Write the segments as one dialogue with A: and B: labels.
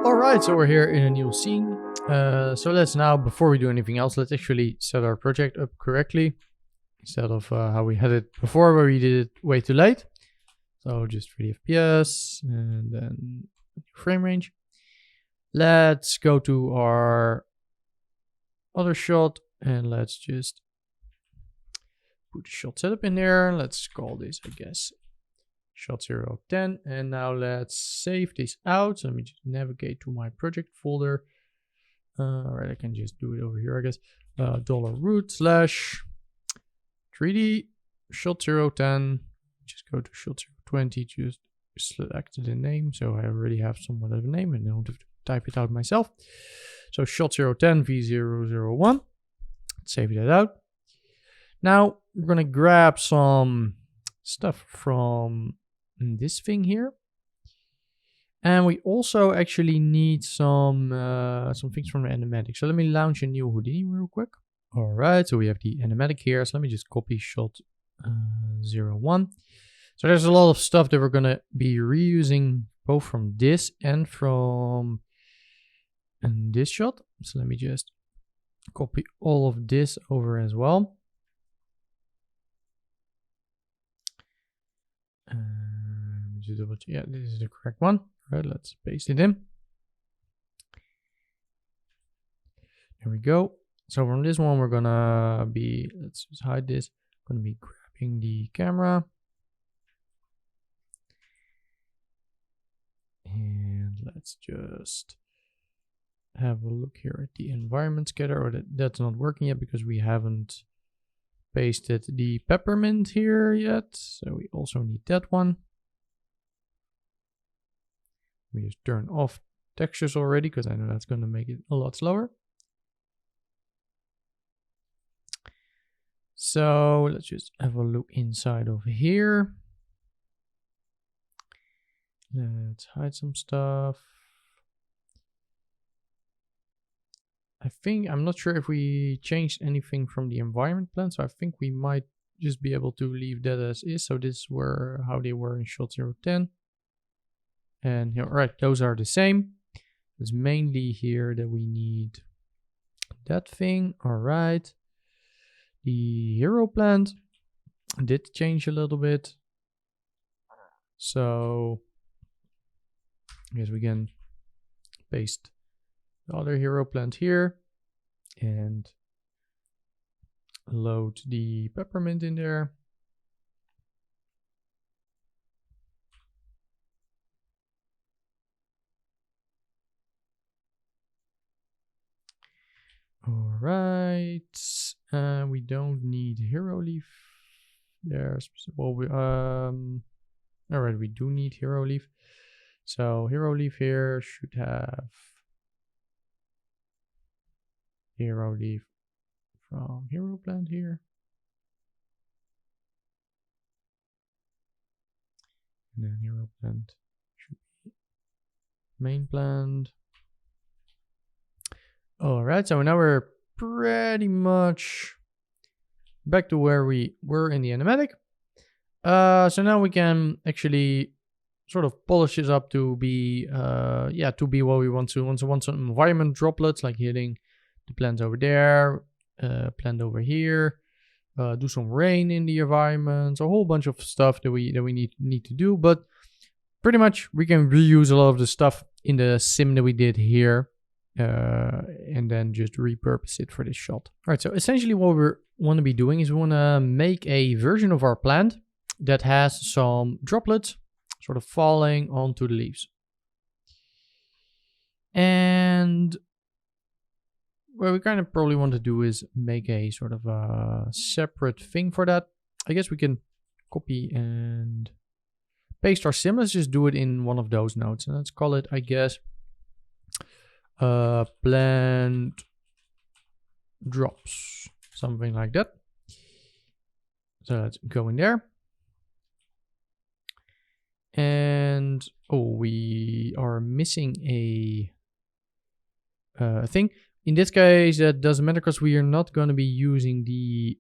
A: Alright, so we're here in a new scene. So let's now, before we do anything else, let's actually set our project up correctly. Instead of how we had it before, where we did it way too late. So just 30 FPS and then frame range. Let's go to our other shot and let's just put the shot setup in there. Let's call this, I guess, shot 010. And now let's save this out. So let me just navigate to my project folder. Alright, I can just do it over here, I guess. $root/3D shot 010. Just go to shot 020, just select the name. So I already have somewhat of a name and I don't have to type it out myself. So shot 010 V001. Save that out. Now we're gonna grab some stuff from this thing here. And we also actually need some things from the animatic. So let me launch a new Houdini real quick. All right, so we have the animatic here. So let me just copy shot 01. So there's a lot of stuff that we're gonna be reusing both from this and from this shot. So let me just copy all of this over as well. Just double check. Yeah, this is the correct one. All right, let's paste it in. There we go. So from this one, we're gonna be, let's just hide this. Gonna be grabbing the camera. And let's just have a look here at the environment scatter. Or that's not working yet because we haven't pasted the peppermint here yet. So we also need that one. We just turn off textures already because I know that's going to make it a lot slower. So let's just have a look inside over here. Let's hide some stuff. I'm not sure if we changed anything from the environment plan, so I think we might just be able to leave that as is. So this were how they were in shot 010. And here, right, those are the same. It's mainly here that we need that thing. All right. The hero plant did change a little bit. So I guess we can paste the other hero plant here and load the peppermint in there. All right, we don't need hero leaf there. Well, all right, we do need hero leaf. So hero leaf here should have hero leaf from hero plant here. And then hero plant should be main plant. All right, so now we're pretty much back to where we were in the animatic. So now we can actually sort of polish this up to be, to be what we want to. We want some environment droplets, like hitting the plant over there, plant over here, do some rain in the environment, a whole bunch of stuff that we need to do. But pretty much we can reuse a lot of the stuff in the sim that we did here. And then just repurpose it for this shot. All right, so essentially what we want to be doing is we want to make a version of our plant that has some droplets sort of falling onto the leaves. And what we kind of probably want to do is make a sort of a separate thing for that. I guess we can copy and paste our sim. Let's just do it in one of those nodes. And let's call it, I guess, plant drops, something like that. So let's go in there. And we are missing a thing. In this case, that doesn't matter because we are not going to be using the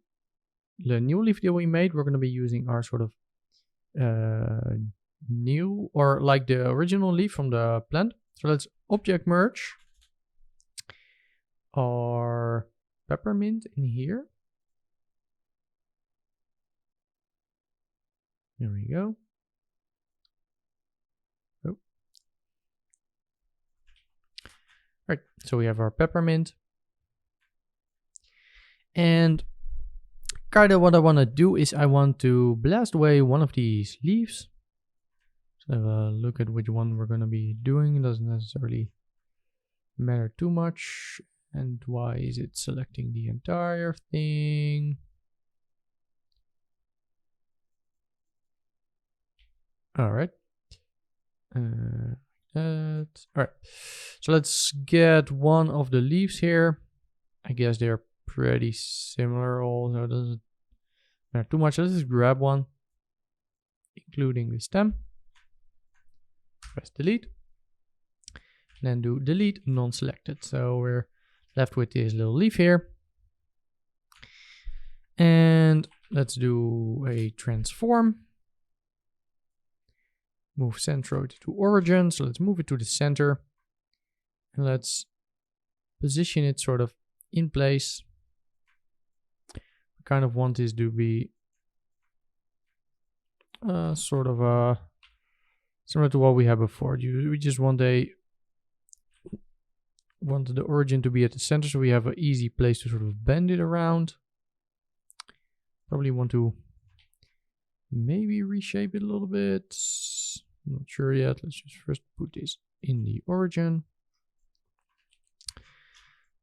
A: new leaf that we made. We're going to be using our sort of new, or like the original leaf from the plant. So let's object merge our peppermint in here. There we go. Oh. Right, so we have our peppermint. And kind of what I want to do is I want to blast away one of these leaves. So have a look at which one we're going to be doing. It doesn't necessarily matter too much. And why is it selecting the entire thing? All right. All right. So let's get one of the leaves here. I guess they're pretty similar also. It doesn't matter too much. Let's just grab one, including the stem. Press delete. And then do delete non-selected. So we're left with this little leaf here. And let's do a transform. Move centroid to origin. So let's move it to the center. And let's position it sort of in place. I kind of want this to be sort of similar to what we had before. We just want the origin to be at the center, so we have an easy place to sort of bend it around. Probably want to maybe reshape it a little bit. I'm not sure yet. Let's just first put this in the origin.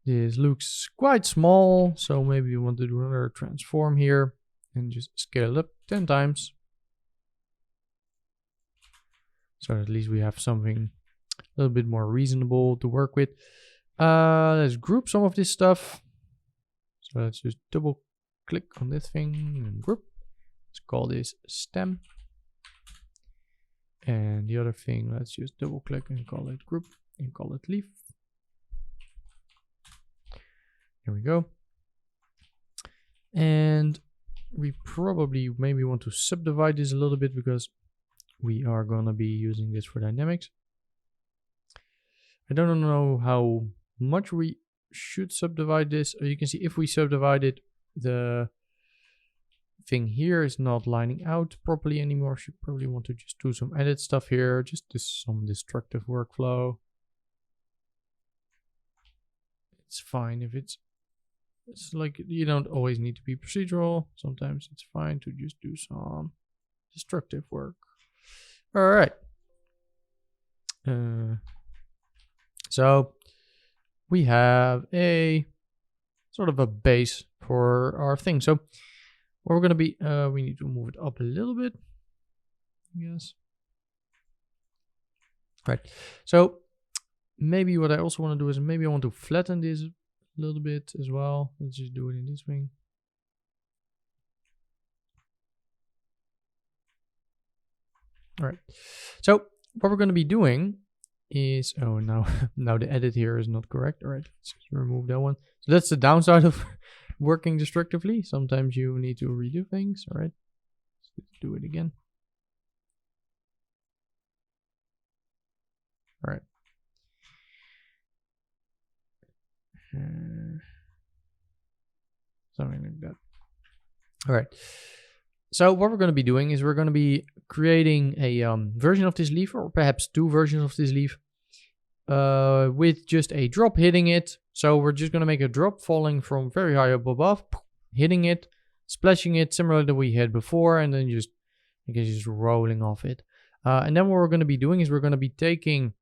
A: This looks quite small, so maybe we want to do another transform here and just scale it up 10 times. So at least we have something a little bit more reasonable to work with. Let's group some of this stuff. So let's just double click on this thing and group. Let's call this stem. And the other thing, let's just double click and call it group and call it leaf. There we go. And we probably maybe want to subdivide this a little bit because we are going to be using this for dynamics. I don't know how much we should subdivide this. You can see if we subdivide it, the thing here is not lining out properly anymore. Should probably want to just do some edit stuff here, just some destructive workflow. It's fine if it's like you don't always need to be procedural. Sometimes it's fine to just do some destructive work. All right. So we have a sort of a base for our thing. So what we're going to be, we need to move it up a little bit. Yes. Right. So maybe what I also want to do is maybe I want to flatten this a little bit as well. Let's just do it in this thing. All right. So what we're going to be doing is, oh, now the edit here is not correct. All right, let's just remove that one. So that's the downside of working destructively. Sometimes you need to redo things. All right, let's do it again. All right. Something like that. All right. So what we're going to be doing is we're going to be creating a version of this leaf, or perhaps two versions of this leaf, with just a drop hitting it. So we're just going to make a drop falling from very high up above, hitting it, splashing it, similar to we had before, and then just, I guess, just rolling off it. And then what we're going to be doing is we're going to be taking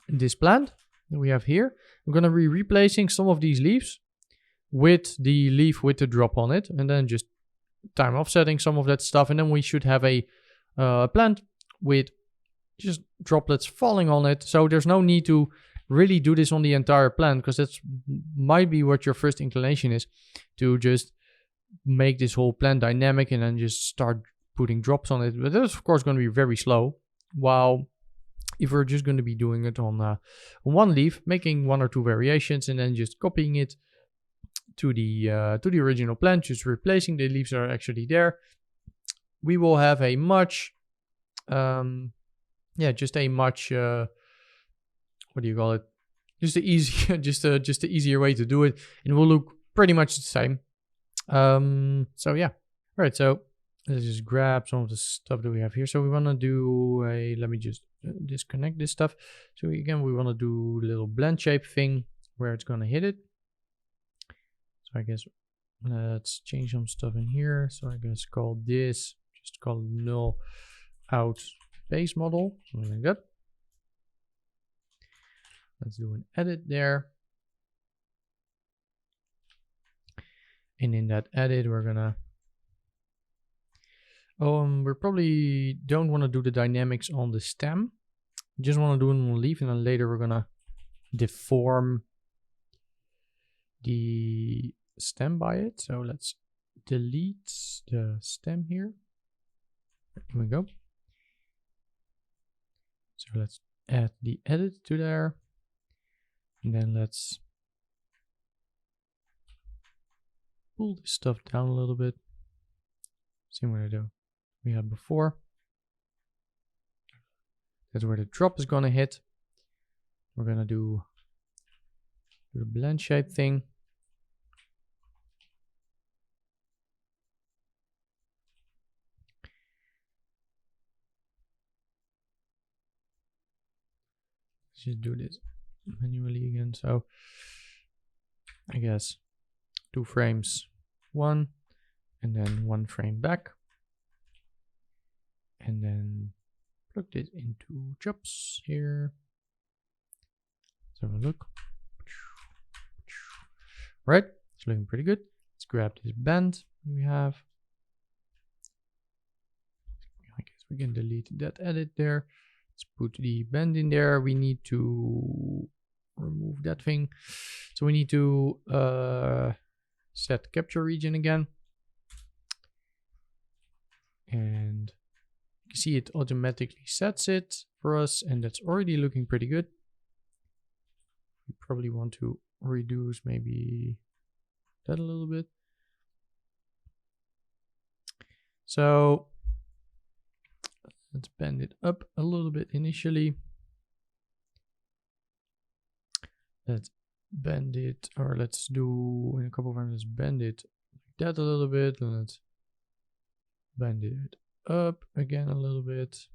A: this plant that we have here. We're going to be replacing some of these leaves with the leaf with the drop on it, and then just time offsetting some of that stuff, and then we should have a plant with just droplets falling on it. So there's no need to really do this on the entire plant, because that's might be what your first inclination is, to just make this whole plant dynamic and then just start putting drops on it. But that's of course going to be very slow. While if we're just going to be doing it on one leaf, making one or two variations and then just copying it to the original plant, just replacing the leaves that are actually there, we will have a much just a much what do you call it? Just the easy, just the easier way to do it, and it will look pretty much the same. So yeah, all right. So let's just grab some of the stuff that we have here. So we want to do a. Let me just disconnect this stuff. So again, we want to do a little blend shape thing where it's gonna hit it. So I guess let's change some stuff in here. So I guess call this, just call it null out base model, something like that. Let's do an edit there. And in that edit, we're gonna, we probably don't want to do the dynamics on the stem. We just want to do it on the leaf, and then later we're gonna deform the stem by it. So let's delete the stem here. Here we go. So let's add the edit to there. And then let's pull this stuff down a little bit. See what I do. We had before. That's where the drop is gonna hit. We're gonna do the blend shape thing. Let's just do this manually again. So I guess 2 frames, 1, and then 1 frame back, and then plug this into jobs here. Let's have a look. Right, it's looking pretty good. Let's grab this band we have. I guess we can delete that edit there. Let's put the bend in there. We need to remove that thing. So we need to set capture region again. And you see it automatically sets it for us, and that's already looking pretty good. We probably want to reduce maybe that a little bit. So let's bend it up a little bit initially. Let's bend it, or let's do in a couple of rounds, let's bend it like that a little bit, and let's bend it up again a little bit.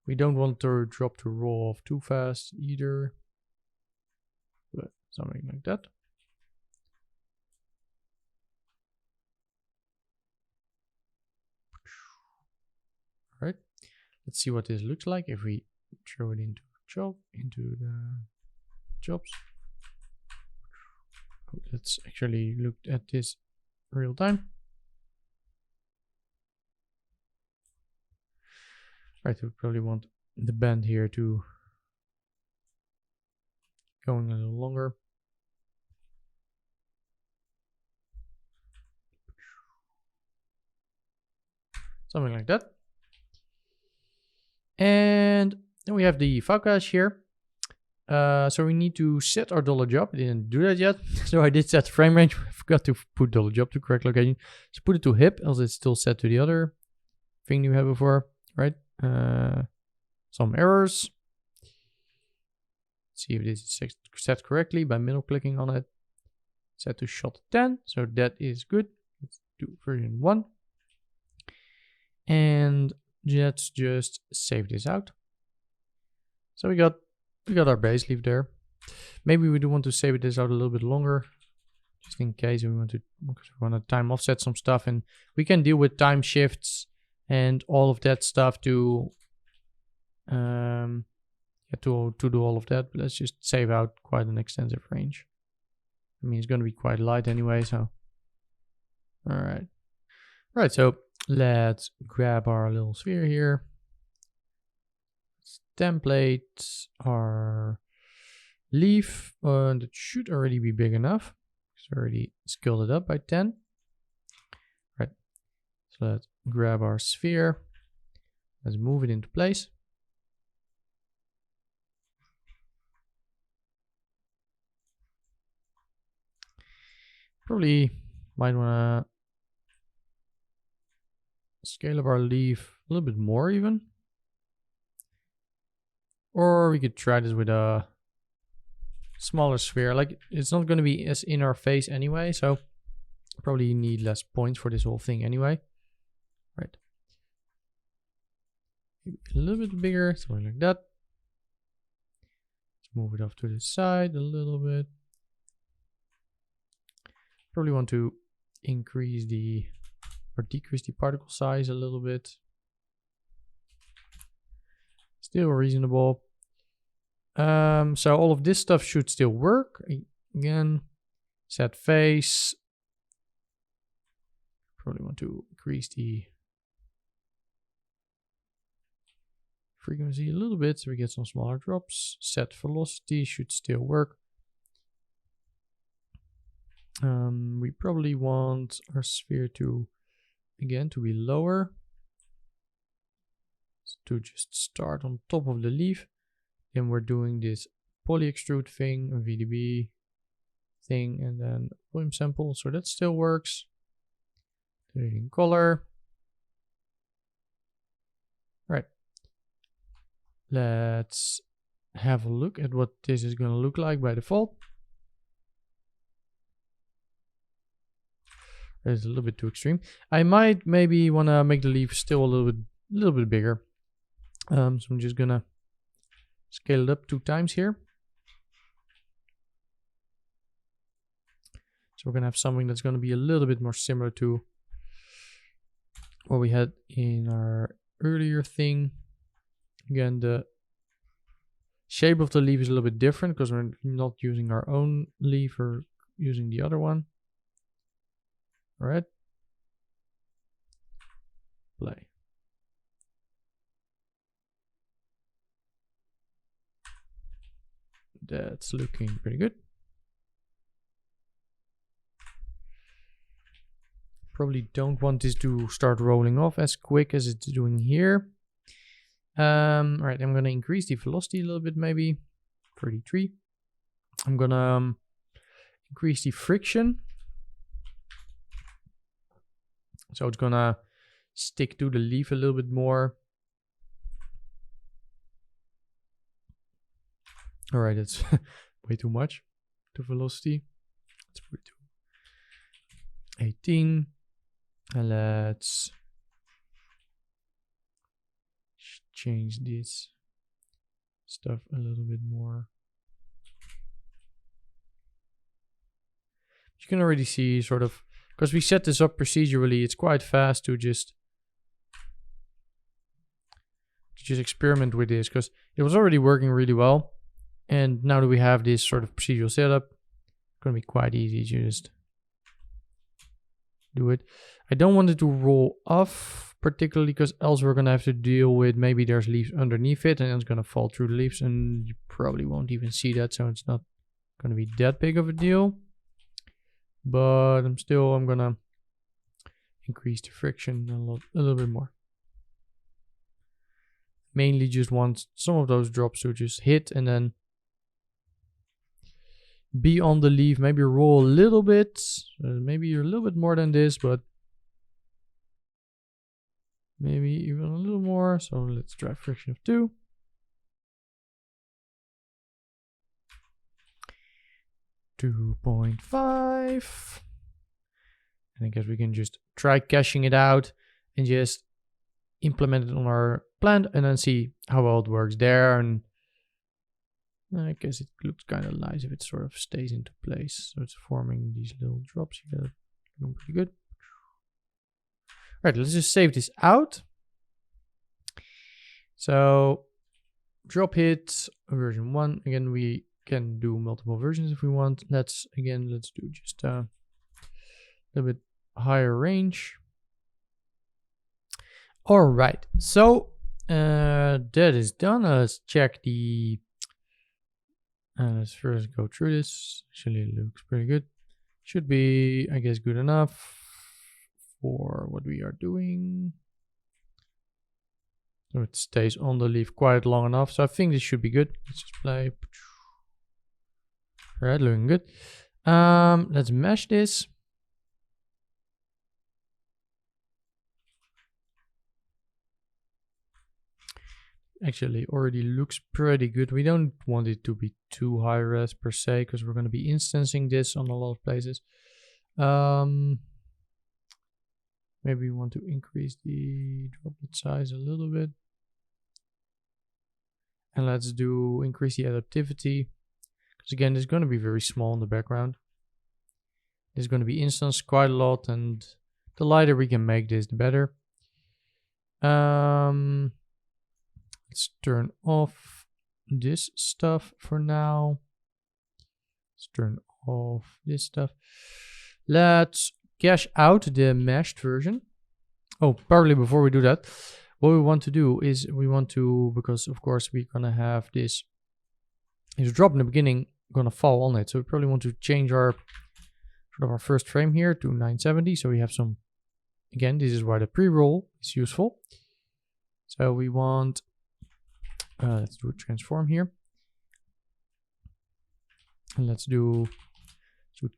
A: We don't want to drop to roll off too fast either, but something like that. All right, let's see what this looks like if we throw it into the jobs. Let's actually look at this real time. Right, we probably want the band here to going a little longer. Something like that. And then we have the forecast here. So we need to set our $job. I didn't do that yet. So I did set frame range. I forgot to put $job to correct location. So put it to hip, else it's still set to the other thing you had before, right? Some errors. See if this is set correctly by middle clicking on it. Set to shot 10. So that is good. Let's do version 1. And let's just save this out. So we got our base leaf there. Maybe we do want to save this out a little bit longer, just in case we want to time offset some stuff, and we can deal with time shifts and all of that stuff to do all of that. But let's just save out quite an extensive range. I mean, it's going to be quite light anyway, so all right. So let's grab our little sphere here. Let's template our leaf, and it should already be big enough. It's already scaled it up by 10. Right. So let's grab our sphere. Let's move it into place. Probably might want to scale up our leaf a little bit more even. Or we could try this with a smaller sphere. Like, it's not going to be as in our face anyway, so probably need less points for this whole thing anyway. Right. Maybe a little bit bigger, something like that. Let's move it off to the side a little bit. Probably want to increase the, or decrease the particle size a little bit. Still reasonable. So all of this stuff should still work. Again, set face. Probably want to increase the frequency a little bit so we get some smaller drops. Set velocity should still work. We probably want our sphere to, again, to be lower. To just start on top of the leaf. Then we're doing this poly extrude thing, a VDB thing, and then volume sample. So that still works. Do it in color. Right. Let's have a look at what this is going to look like by default. It's a little bit too extreme. I might maybe want to make the leaf still a little bit bigger. So I'm just gonna scale it up 2 times here. So we're gonna have something that's gonna be a little bit more similar to what we had in our earlier thing. Again, the shape of the leaf is a little bit different because we're not using our own leaf, or using the other one. All right. Play. That's looking pretty good. Probably don't want this to start rolling off as quick as it's doing here. All right, I'm gonna increase the velocity a little bit, maybe 33. I'm gonna increase the friction. So it's gonna stick to the leaf a little bit more. All right, that's way too much, the velocity. Let's put it to 18. And let's change this stuff a little bit more. You can already see sort of, because we set this up procedurally, it's quite fast to just experiment with this, because it was already working really well. And now that we have this sort of procedural setup, it's going to be quite easy to just do it. I don't want it to roll off particularly, because else we're going to have to deal with, maybe there's leaves underneath it and it's going to fall through the leaves, and you probably won't even see that, so it's not going to be that big of a deal. But I'm going to increase the friction a little bit more. Mainly just want some of those drops to just hit and then be on the leaf, maybe roll a little bit, maybe a little bit more than this, but maybe even a little more. So let's try friction of 2. .5. And I guess we can just try caching it out and just implement it on our plant and then see how well it works there. And I guess it looks kind of nice if it sort of stays into place. So it's forming these little drops here. Looking pretty good. All right, let's just save this out. So drop hit version 1. Again, we can do multiple versions if we want. Let's do just a little bit higher range. All right, so that is done. Let's check the. Let's first go through this. Actually, it looks pretty good. Should be, I guess, good enough for what we are doing. So it stays on the leaf quite long enough. So I think this should be good. Let's just play. All right, looking good. Let's mesh this. actually already looks pretty good. We don't want it to be too high res per se, because we're going to be instancing this on a lot of places. Maybe we want to increase the droplet size a little bit. And let's increase the adaptivity. Because again, it's going to be very small in the background. It's going to be instanced quite a lot, and the lighter we can make this, the better. Let's turn off this stuff for now. Let's turn off this stuff. Let's cache out the meshed version. Oh, probably before we do that, what we want to do is because of course we're gonna have this drop in the beginning gonna fall on it. So we probably want to change our first frame here to 970. So we have some, again, this is why the pre-roll is useful. So we want, let's do a transform here. And let's do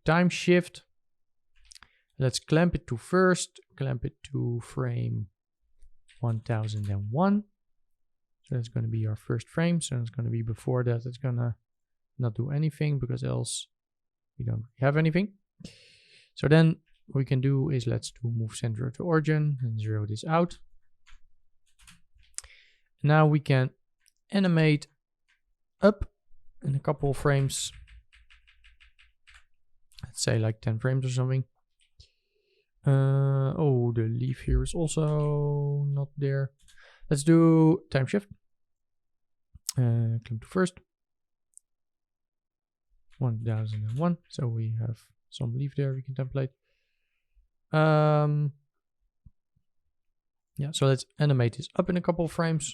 A: time shift. Let's clamp it to first, clamp it to frame 1001. So that's going to be our first frame. So it's going to be before that. It's going to not do anything, because else we don't have anything. So then what we can do is let's do move center to origin and zero this out. Now we can animate up in a couple of frames. Let's say like 10 frames or something. Oh, the leaf here is also not there. Let's do time shift. Clamp to first. 1001. So we have some leaf there we can template. Yeah, so let's animate this up in a couple of frames.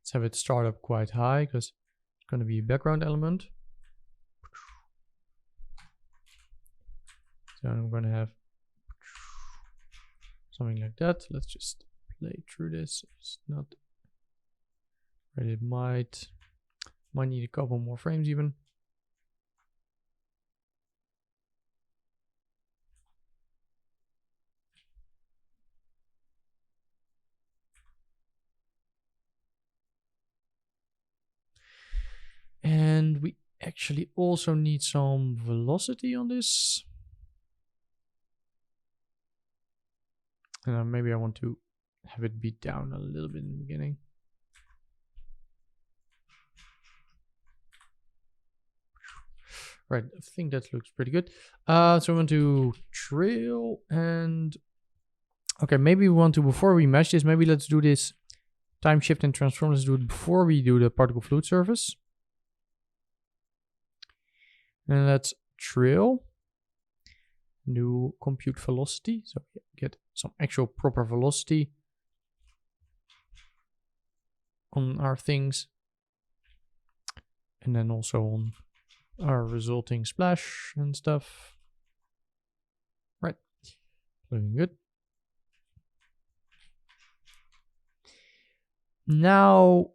A: Let's have it start up quite high, because it's going to be a background element. So I'm going to have something like that. Let's just play through this. It's not right. It might need a couple more frames even. And we actually also need some velocity on this. And maybe I want to have it beat down a little bit in the beginning. Right, I think that looks pretty good. So we want to trail and... Okay, maybe we want to, before we mesh this, maybe let's do this time shift and transform. Let's do it before we do the particle fluid surface. And let's trail. Do compute velocity. So get some actual proper velocity on our things. And then also on our resulting splash and stuff. Right. Looking good. Now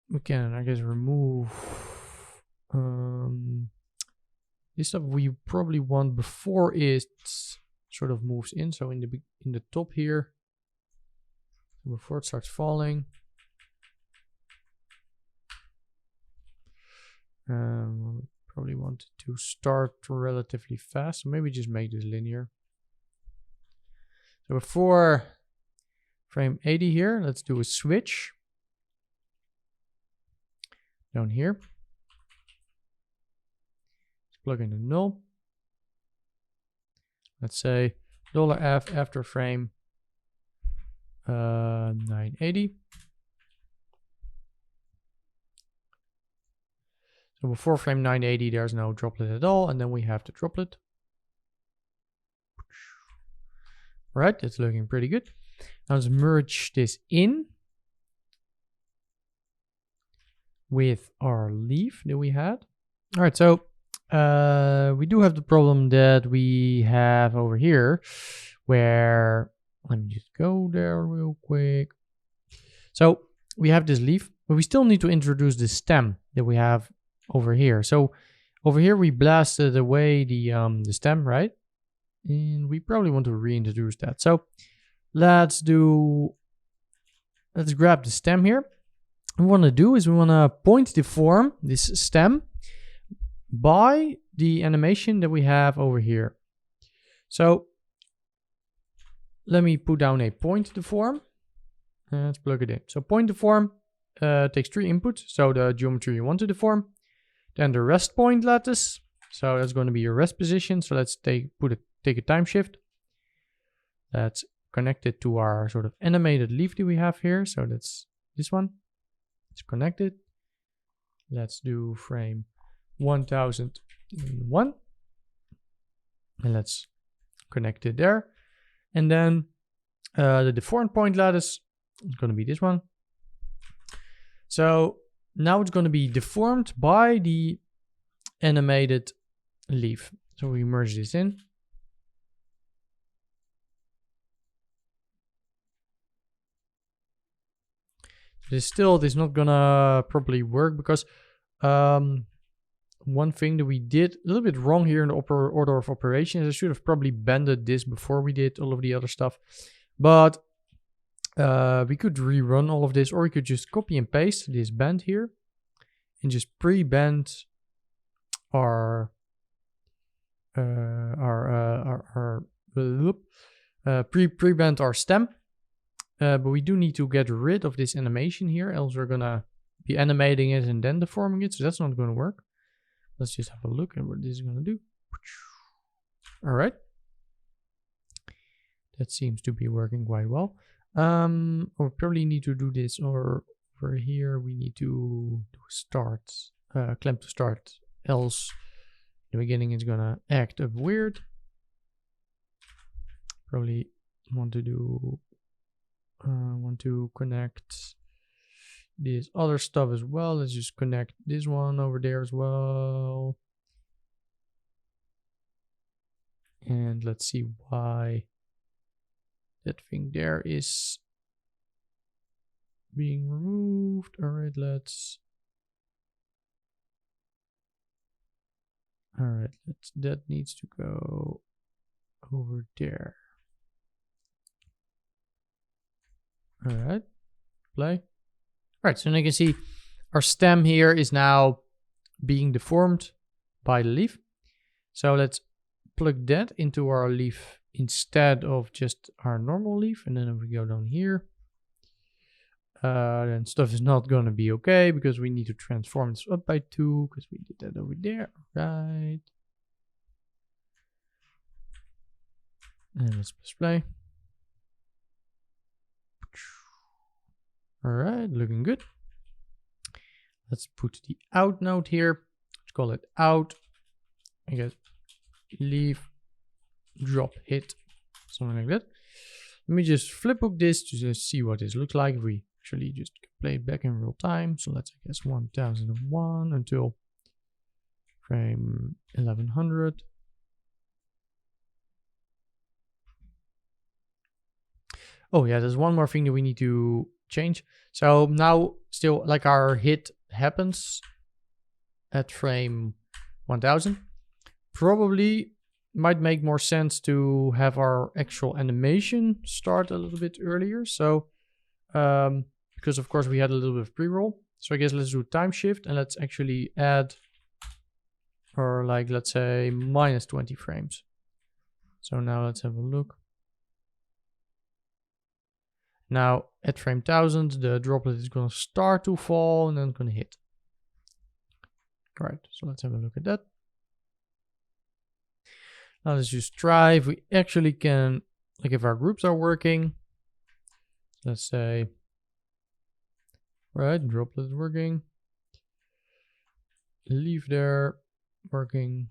A: we can, I guess, remove this stuff we probably want before it sort of moves in. So in the top here, before it starts falling. Probably want it to start relatively fast. So maybe just make this linear. So before frame 80 here, let's do a switch down here. Plug in the null. Let's say $F after frame 980. So before frame 980, there's no droplet at all, and then we have the droplet. Right, that's looking pretty good. Now let's merge this in with our leaf that we had. All right, so we do have the problem that we have over here, where, let me just go there real quick. So we have this leaf, but we still need to introduce the stem that we have over here. So over here we blasted away the stem, right? And we probably want to reintroduce that. So let's grab the stem here. What we want to do is we want to point deform this stem by the animation that we have over here. So let me put down a point deform. Let's plug it in. So point deform takes 3 inputs. So the geometry you want to deform, then the rest point lattice. So that's going to be your rest position. So let's take a time shift. Let's connect it to our sort of animated leaf that we have here. So that's this one. It's connected. Let's do frame 1001. And let's connect it there. And then the deformed point lattice is going to be this one. So now it's going to be deformed by the animated leaf. So we merge this in. This is not gonna properly work because one thing that we did a little bit wrong here in the order of operations. I should have probably bended this before we did all of the other stuff, but we could rerun all of this, or we could just copy and paste this bend here and just pre-bend our pre-bend our stem. But we do need to get rid of this animation here, else we're gonna be animating it and then deforming it, so that's not gonna work. Let's just have a look at what this is gonna do. All right. That seems to be working quite well. We probably need to do this, or over here we need to do start, clamp to start, else in the beginning it's gonna act up weird. Probably want to connect this other stuff as well. Let's just connect this one over there as well. And let's see why that thing there is being removed. All right, that needs to go over there. All right, play. All right, so now you can see our stem here is now being deformed by the leaf. So let's plug that into our leaf instead of just our normal leaf. And then if we go down here, then stuff is not going to be okay because we need to transform this up by 2 because we did that over there. Right. And let's press play. All right, looking good. Let's put the out node here. Let's call it out. I guess leaf drop hit, something like that. Let me just flipbook this to just see what this looks like if we actually just play it back in real time. So let's, I guess, 1001 until frame 1100. Oh yeah, there's one more thing that we need to change. So now still like our hit happens at frame 1000. Probably might make more sense to have our actual animation start a little bit earlier. So because of course we had a little bit of pre-roll. So I guess let's do time shift and let's actually add, or like let's say -20 frames. So now let's have a look. Now at frame 1000, the droplet is going to start to fall and then going to hit. All right, so let's have a look at that. Now let's just try if we actually can, like if our groups are working. Let's say, right, droplet is working. Leave there, working.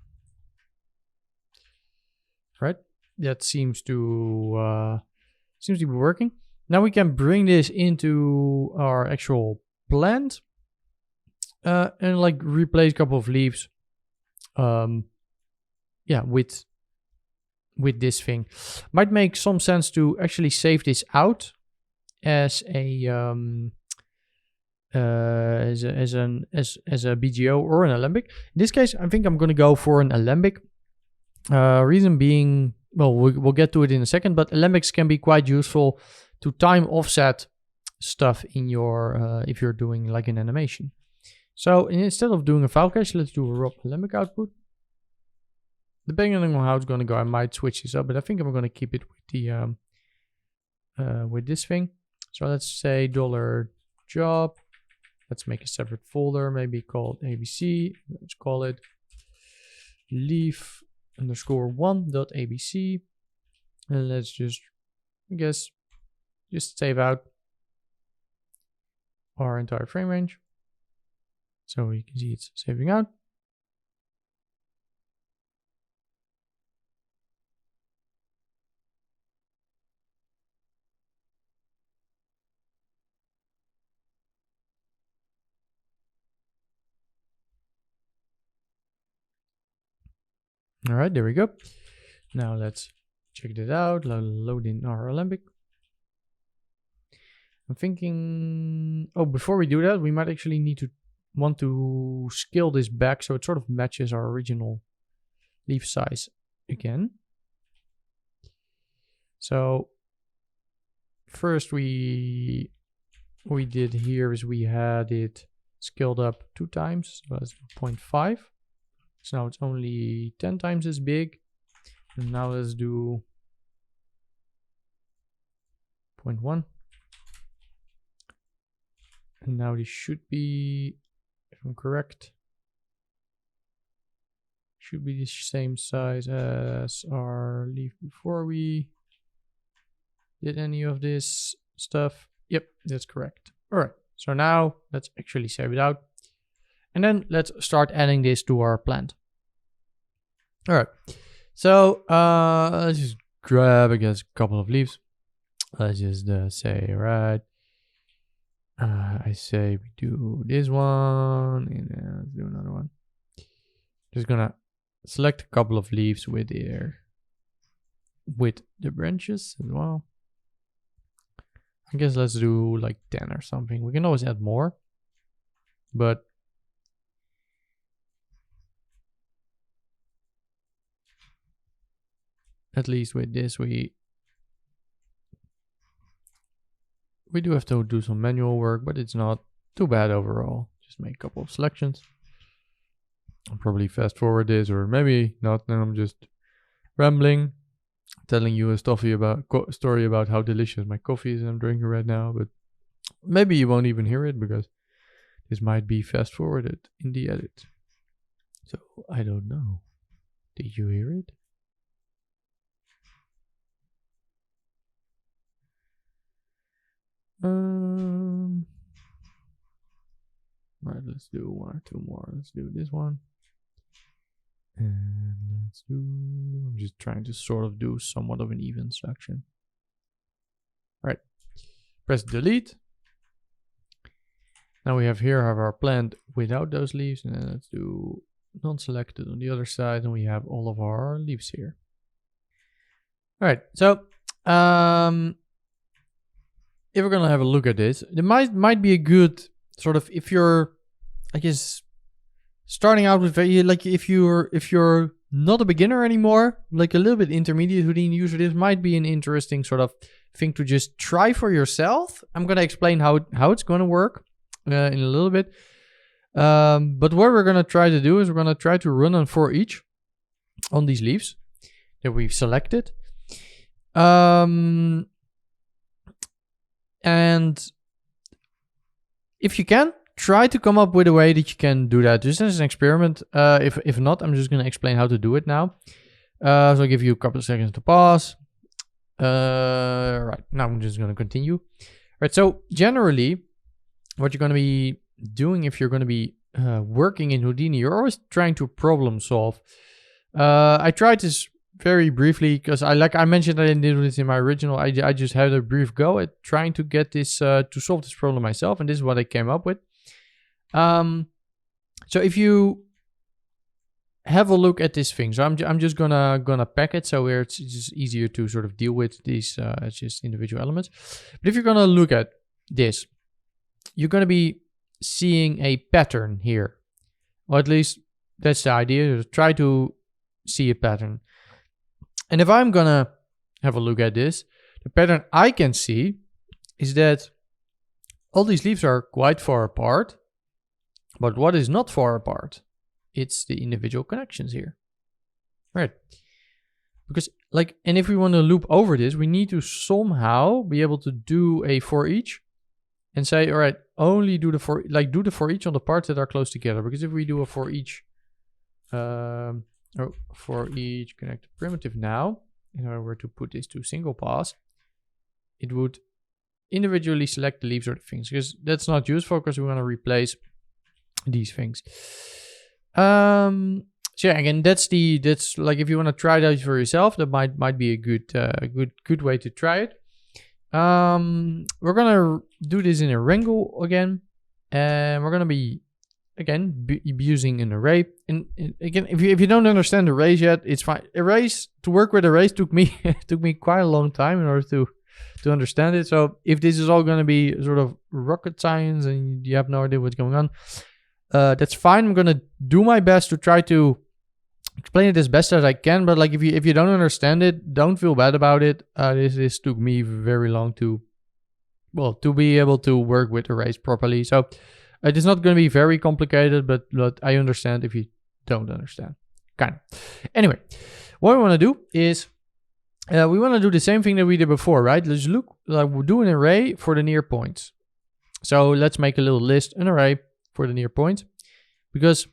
A: Right, that seems to be working. Now we can bring this into our actual plant and like replace a couple of leaves. Yeah, with this thing. Might make some sense to actually save this out as a BGO or an alembic. In this case, I think I'm gonna go for an alembic. Reason being well, we'll get to it in a second, but alembics can be quite useful to time offset stuff in your, if you're doing like an animation. So instead of doing a file cache, let's do a raw alembic output. Depending on how it's going to go, I might switch this up, but I think I'm going to keep it with the with this thing. So let's say $job. Let's make a separate folder, maybe called ABC. Let's call it leaf_1.abc. And let's just, I guess, just save out our entire frame range. So you can see it's saving out. All right, there we go. Now let's check that out. Load in our alembic. I'm thinking, oh, before we do that, we might actually want to scale this back so it sort of matches our original leaf size again. So first we did here is we had it scaled up 2 times, so that's 0.5. So now it's only 10 times as big. And now let's do 0.1. And now this should be, if I'm correct, should be the same size as our leaf before we did any of this stuff. Yep, that's correct. All right, so now let's actually save it out. And then let's start adding this to our plant. All right, so let's just grab, I guess, a couple of leaves. Let's just say, all right, I say we do this one, and then let's do another one. Just gonna select a couple of leaves with the branches as well. I guess let's do like 10 or something. We can always add more, but at least with this, we do have to do some manual work, but it's not too bad overall. Just make a couple of selections. I'll probably fast forward this, or maybe not, then I'm just rambling, telling you a story about how delicious my coffee is I'm drinking right now, but maybe you won't even hear it because this might be fast forwarded in the edit. So I don't know. Did you hear it? Right, let's do 1 or 2 more. Let's do this one. And I'm just trying to sort of do somewhat of an even section. All right, press delete. Now we have our plant without those leaves, and then let's do non-selected on the other side, and we have all of our leaves here. All right, so if we're gonna have a look at this, there might be a good sort of, if you're, I guess, starting out with like if you're not a beginner anymore, like a little bit intermediate Houdini user, this might be an interesting sort of thing to just try for yourself. I'm gonna explain how it's gonna work in a little bit. But what we're gonna try to do is we're gonna try to run on for each on these leaves that we've selected. And if you can, try to come up with a way that you can do that. Just as an experiment. If not, I'm just going to explain how to do it now. So I'll give you a couple of seconds to pause. Right, now I'm just going to continue. Right, so generally, what you're going to be doing if you're going to be working in Houdini, you're always trying to problem solve. I tried this very briefly because I mentioned I didn't do this in my original. I just had a brief go at trying to get this to solve this problem myself, and this is what I came up with. So if you have a look at this thing, so I'm just gonna pack it so where it's just easier to sort of deal with these as just individual elements. But if you're gonna look at this, you're gonna be seeing a pattern here, or at least that's the idea. Try to see a pattern. And if I'm gonna have a look at this, the pattern I can see is that all these leaves are quite far apart, but what is not far apart? It's the individual connections here, right? Because like, and if we want to loop over this, we need to somehow be able to do a for each and say, all right, only do the for each on the parts that are close together. Because if we do a for each, for each connected primitive now, in order to put this to single pass, it would individually select the leaves or the things, because that's not useful because we want to replace these things. So yeah, again, that's like, if you want to try that for yourself, that might be a good way to try it. We're gonna do this in a wrangle again, and we're gonna be using an array. And again, if you don't understand arrays yet, it's fine. Arrays, to work with arrays took me quite a long time in order to understand it. So if this is all gonna be sort of rocket science and you have no idea what's going on, that's fine. I'm gonna do my best to try to explain it as best as I can, but like, if you don't understand it, don't feel bad about it. This took me very long to be able to work with arrays properly. So it is not going to be very complicated, but I understand if you don't understand, kind of. Anyway, what we want to do is we want to do the same thing that we did before, right? Let's look, like, we'll do an array for the near points. So let's make a little list, an array for the near points, because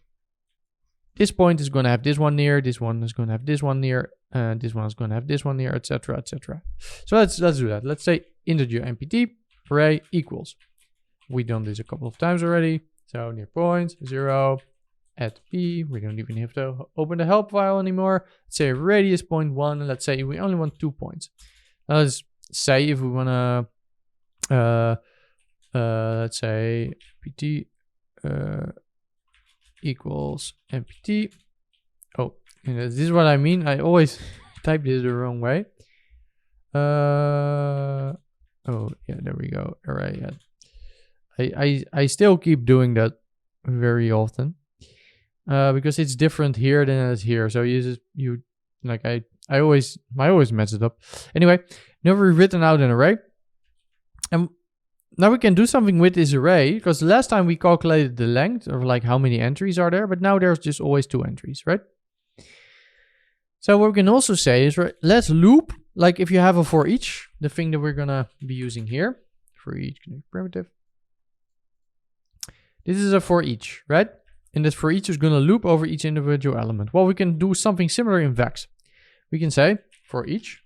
A: this point is going to have this one near, this one is going to have this one near, and this one is going to have this one near, etc., etc. So let's do that. Let's say integer npt array equals. We've done this a couple of times already. So near points 0 at p. We don't even have to open the help file anymore. Let's say radius 0.1. And let's say we only want 2 points. Now let's say if we want to let's say pt equals npt. Oh, and this is what I mean. I always type this the wrong way. Oh yeah, there we go. Array. I still keep doing that very often because it's different here than it's here. So I always mess it up. Anyway, now we've written out an array, and now we can do something with this array, because last time we calculated the length, or like how many entries are there, but now there's just always 2 entries, right? So what we can also say is, right, let's loop, like if you have a for each, the thing that we're gonna be using here, for each primitive. This is a for each, right? And this for each is gonna loop over each individual element. Well, we can do something similar in Vex. We can say for each,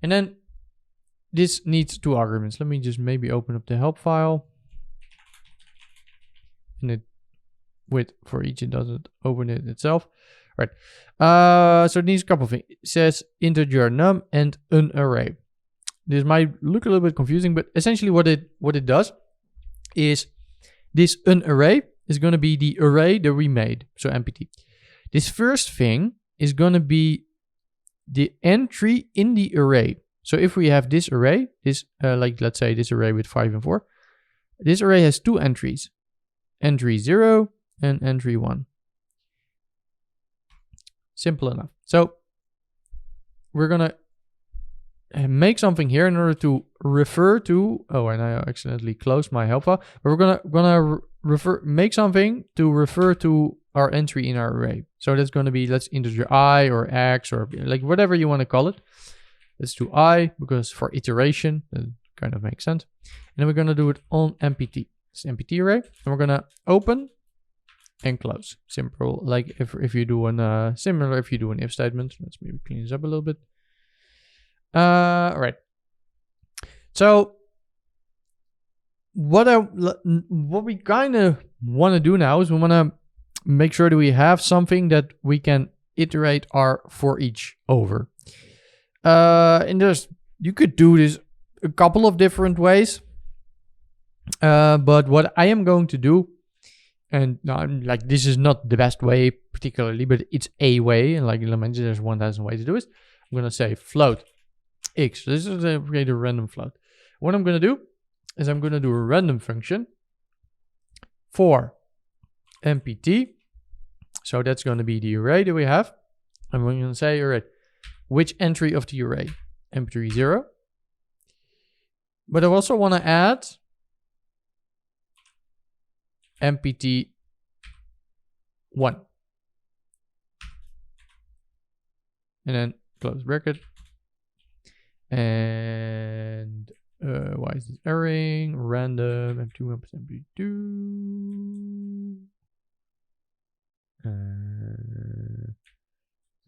A: and then this needs 2 arguments. Let me just maybe open up the help file. And for each, it doesn't open it itself. Right. So it needs a couple of things. It says integer num and an array. This might look a little bit confusing, but essentially what it does is this an array is going to be the array that we made. So npt. This first thing is going to be the entry in the array. So if we have this array, like let's say this array with 5 and 4, this array has 2 entries, entry 0 and entry 1. Simple enough. So we're gonna make something here in order to refer to. Oh, and I accidentally closed my help file. But we're gonna make something to refer to our entry in our array. So that's gonna be, let's integer I or x or like whatever you want to call it. Let's do I, because for iteration, that kind of makes sense. And then we're going to do it on npt. It's npt array. And we're going to open and close. Simple, like if you do similar if you do an if statement. Let's maybe clean this up a little bit. All right. So what we kind of want to do now is we want to make sure that we have something that we can iterate our for each over. And you could do this a couple of different ways. But what I am going to do, and like this is not the best way particularly, but it's a way, and like there's 1,000 ways to do it. I'm going to say float x. This is a random float. What I'm going to do is I'm going to do a random function for npt. So that's going to be the array that we have. And we're going to say, all right, which entry of the array? MP3 0. But I also want to add MPT 1. And then close bracket. And why is this erroring? Random MP2 MP2.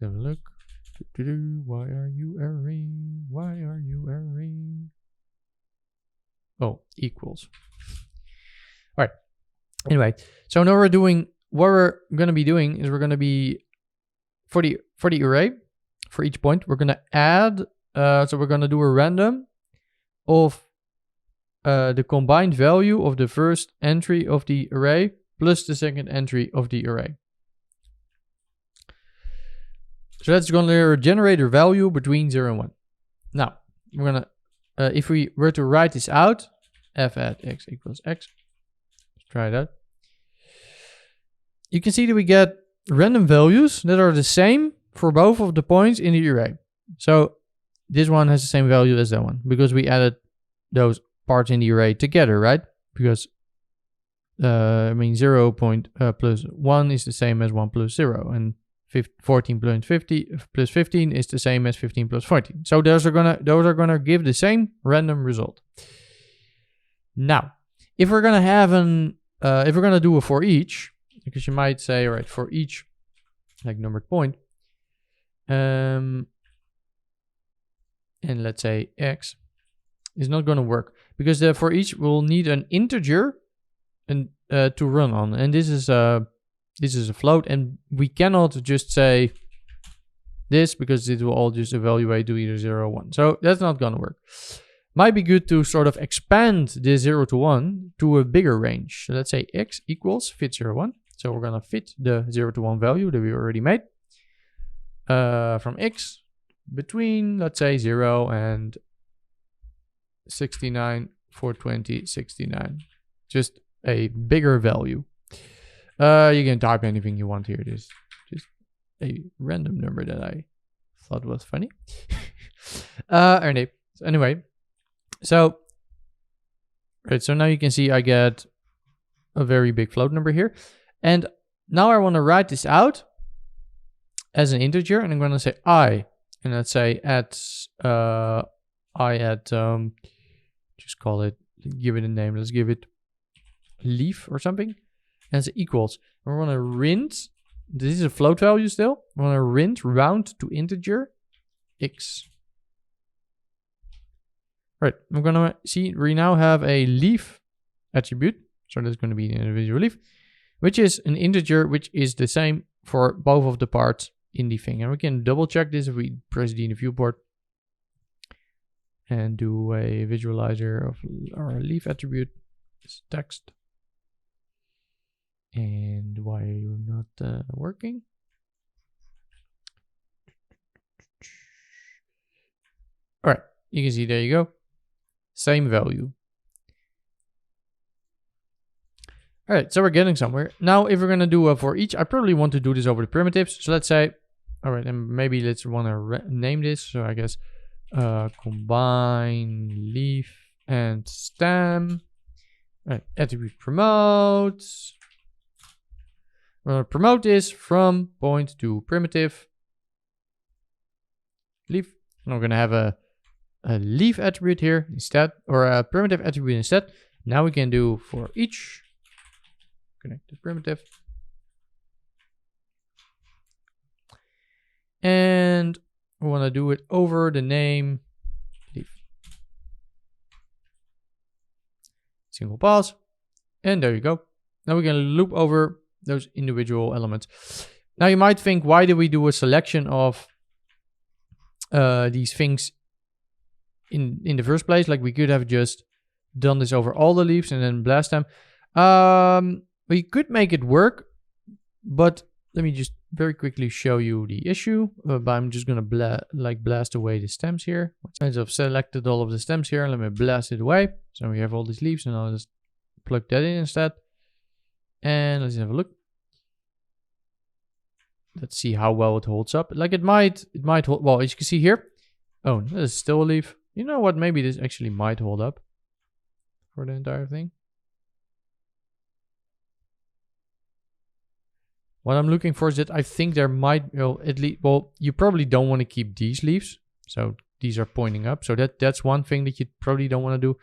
A: Let's have a look. Why are you erroring? Why are you erroring? Oh, equals. All right. Anyway, so now what we're going to be doing is we're going to be for the array, for each point, we're going to add. So we're going to do a random of the combined value of the first entry of the array plus the second entry of the array. So that's going to generate a value between 0 and 1. Now, we're going to, if we were to write this out, f at x equals x, let's try that. You can see that we get random values that are the same for both of the points in the array. So this one has the same value as that one because we added those parts in the array together, right? Because, 0 plus 1 is the same as 1 plus 0. And 14 plus 15 is the same as 15 plus 14. So those are gonna give the same random result. Now, if we're gonna have if we're gonna do a for each, because you might say, all right, for each like numbered point, and let's say x is not gonna work because the for each will need an integer and to run on, and this is a float, and we cannot just say this because it will all just evaluate to either 0 or 1. So that's not going to work. Might be good to sort of expand this 0 to 1 to a bigger range. So let's say x equals fit 0, 1. So we're going to fit the 0 to 1 value that we already made from x between, let's say, 0 and 69, 420, 69. Just a bigger value. You can type anything you want here. This is just a random number that I thought was funny. Anyway, so right. So now you can see I get a very big float number here, and now I want to write this out as an integer, and I'm going to say I, and let's say at just call it, give it a name. Let's give it leaf or something. And it's equals. We're going to rint. This is a float value still. We're going to rint round to integer x. Right. We're going to see we now have a leaf attribute. So that's going to be an individual leaf, which is an integer, which is the same for both of the parts in the thing. And we can double check this if we press D in the viewport and do a visualizer of our leaf attribute. It's text. And why are you not working? All right, you can see there you go. Same value. All right, so we're getting somewhere. Now, if we're going to do a for each, I probably want to do this over the primitives. So let's say, all right, and maybe let's want to name this. So I guess combine leaf and stem. All right, attribute promote. We're going to promote this from point to primitive leaf. And we're going to have a leaf attribute here instead, or a primitive attribute instead. Now we can do for each, connect to primitive. And we want to do it over the name leaf. Single pause. And there you go. Now we can loop over those individual elements. Now you might think, why did we do a selection of these things in the first place? Like we could have just done this over all the leaves and then blast them. We could make it work, but let me just very quickly show you the issue. But I'm just gonna blast away the stems here. Once I've selected all of the stems here, let me blast it away. So we have all these leaves, and I'll just plug that in instead. And let's have a look. let's see how well it holds up. Like it might hold, well, as you can see here. Oh, there's still a leaf. You know what? Maybe this actually might hold up for the entire thing. What I'm looking for is that I think there might, well, at least, well, you probably don't want to keep these leaves. So these are pointing up. So that's one thing that you probably don't want to do.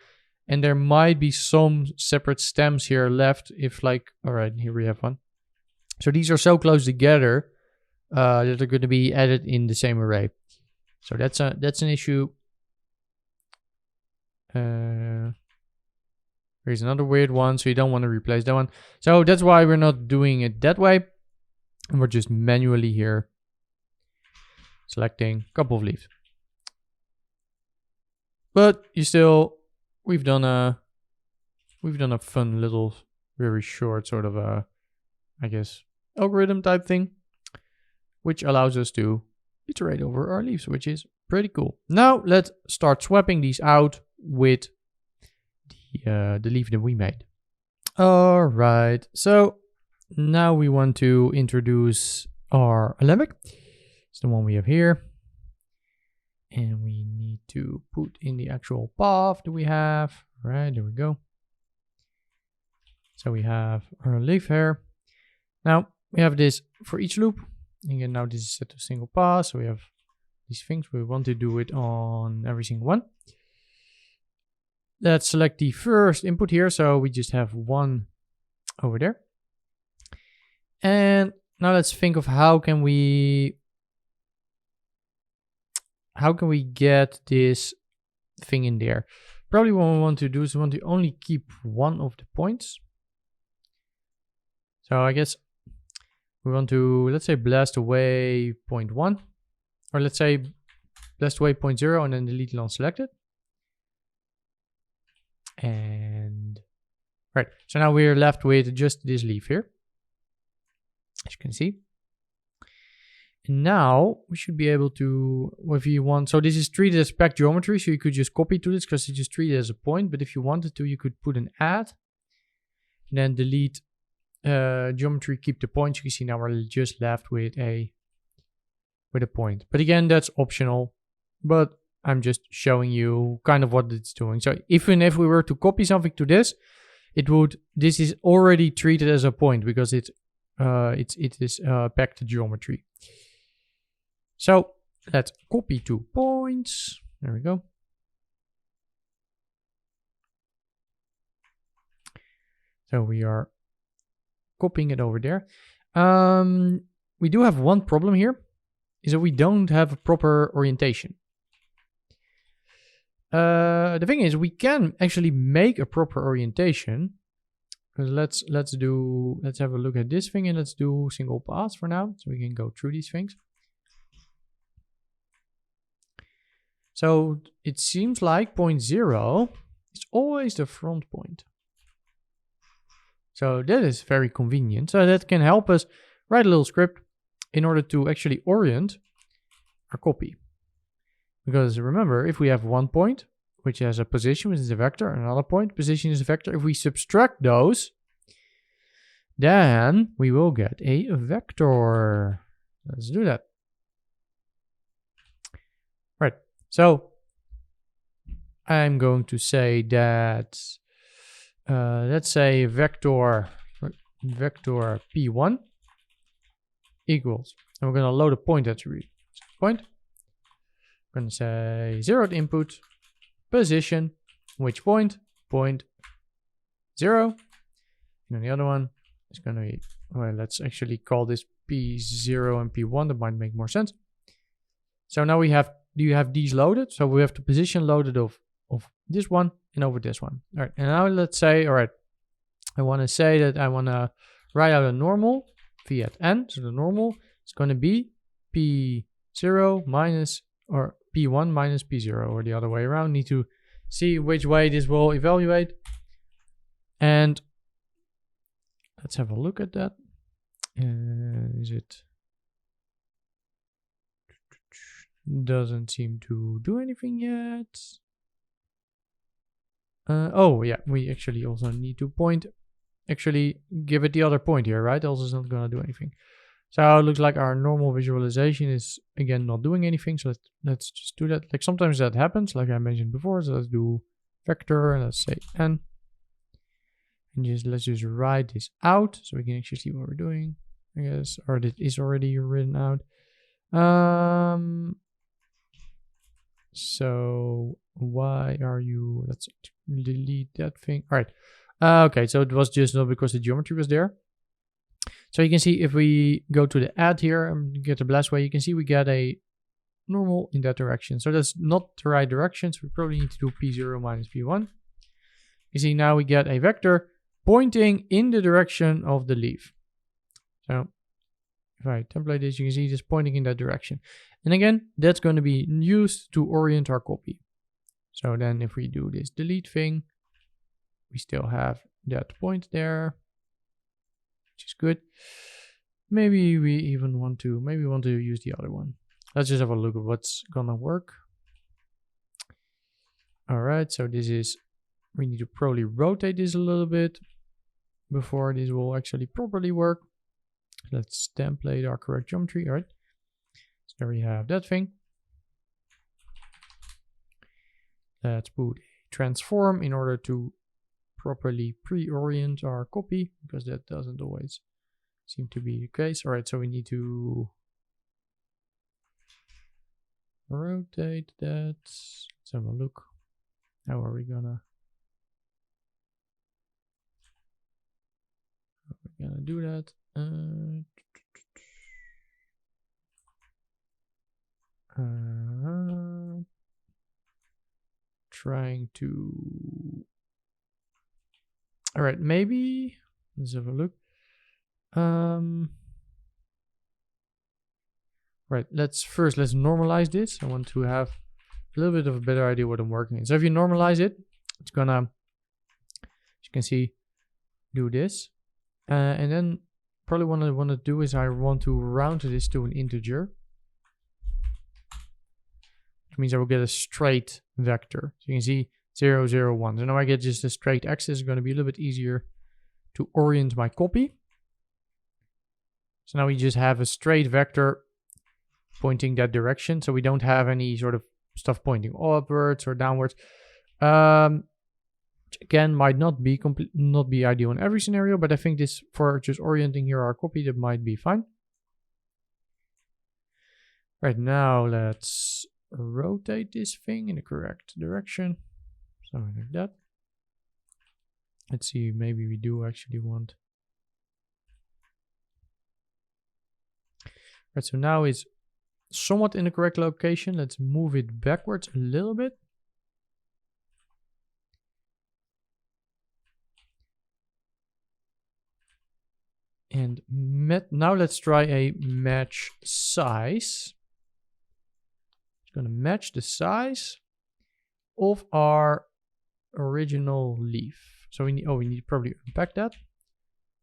A: And there might be some separate stems here left if like, all right, here we have one. So these are so close together that they're going to be added in the same array. So that's an issue. Here's another weird one. So you don't want to replace that one. So that's why we're not doing it that way. And we're just manually here selecting a couple of leaves. But you still, we've done a fun little, very short sort of a, I guess, algorithm type thing, which allows us to iterate over our leaves, which is pretty cool. Now let's start swapping these out with the leaf that we made. All right, so now we want to introduce our alembic. It's the one we have here. And we need to put in the actual path that we have. All right, there we go. So we have our leaf here. Now we have this for each loop. Again, now this is set to single pass. So we have these things. We want to do it on every single one. Let's select the first input here. So we just have one over there. And now let's think of how can we get this thing in there. Probably what we want to do is we want to only keep one of the points. So I guess we want to, let's say, blast away 0.1, or let's say blast away 0.0 and then delete non-selected. And right, so now we're left with just this leaf here, as you can see. And now we should be able to, if you want, so this is treated as packed geometry, so you could just copy to this because it's just treated as a point. But if you wanted to, you could put an add, and then delete geometry, keep the point. You can see now we're just left with a point. But again, that's optional. But I'm just showing you kind of what it's doing. So even if we were to copy something to this, this is already treated as a point because it is packed geometry. So let's copy 2 points. There we go. So we are copying it over there. We do have one problem here, is that we don't have a proper orientation. The thing is, we can actually make a proper orientation. Because let's have a look at this thing and let's do single pass for now, so we can go through these things. So it seems like 0.0 is always the front point. So that is very convenient. So that can help us write a little script in order to actually orient our copy. Because remember, if we have one point, which has a position, which is a vector, and another point, position is a vector, if we subtract those, then we will get a vector. Let's do that. Right. So I'm going to say that, let's say vector p1 equals, and we're going to load a point attribute. Point. We're going to say zeroed input, position, which point, 0. And then the other one is going to be, well, let's actually call this p0 and p1. That might make more sense. So now we have, you have these loaded. So we have the position loaded of this one and over this one. All right. And now let's say, all right, I want to say that I want to write out a normal v at n. So the normal is going to be p0 minus, or p1 minus p0, or the other way around. Need to see which way this will evaluate. And let's have a look at that. Is it? Doesn't seem to do anything yet. Oh yeah, we actually also need to point, actually give it the other point here, right? Else it's not gonna do anything. So it looks like our normal visualization is again not doing anything. So let's just do that. Like sometimes that happens, like I mentioned before. So let's do vector and let's say n. And let's just write this out so we can actually see what we're doing, I guess. Or it is already written out. So why are you, let's delete that thing. All right. Okay, so it was just not because the geometry was there. So you can see if we go to the add here and get the blast way, you can see we get a normal in that direction. So that's not the right direction. So we probably need to do P0 minus P1. You see now we get a vector pointing in the direction of the leaf. So if I template this, you can see this pointing in that direction. And again, that's going to be used to orient our copy. So then if we do this delete thing, we still have that point there, which is good. Maybe we even want to, use the other one. Let's just have a look at what's gonna work. All right, so this is, we need to probably rotate this a little bit before this will actually properly work. Let's template our correct geometry. All right, so there we have that thing. Let's put a transform in order to properly pre-orient our copy, because that doesn't always seem to be the case. All right, so we need to rotate that. Let's have a look. How are we gonna do that? Trying to. All right, maybe let's have a look. Right, let's normalize this. I want to have a little bit of a better idea what I'm working in. So if you normalize it, it's gonna, as you can see, do this. And then probably what I want to do is I want to round this to an integer, which means I will get a straight vector. So you can see 0, 0, 1. So now I get just a straight axis. It's going to be a little bit easier to orient my copy. So now we just have a straight vector pointing that direction. So we don't have any sort of stuff pointing upwards or downwards. Again, might not be ideal in every scenario, but I think this, for just orienting here our copy, that might be fine. Right, now let's rotate this thing in the correct direction. Something like that. Let's see, maybe we do actually want. Right, so now it's somewhat in the correct location. Let's move it backwards a little bit. And now let's try a match size. It's going to match the size of our original leaf. So we need to probably unpack that.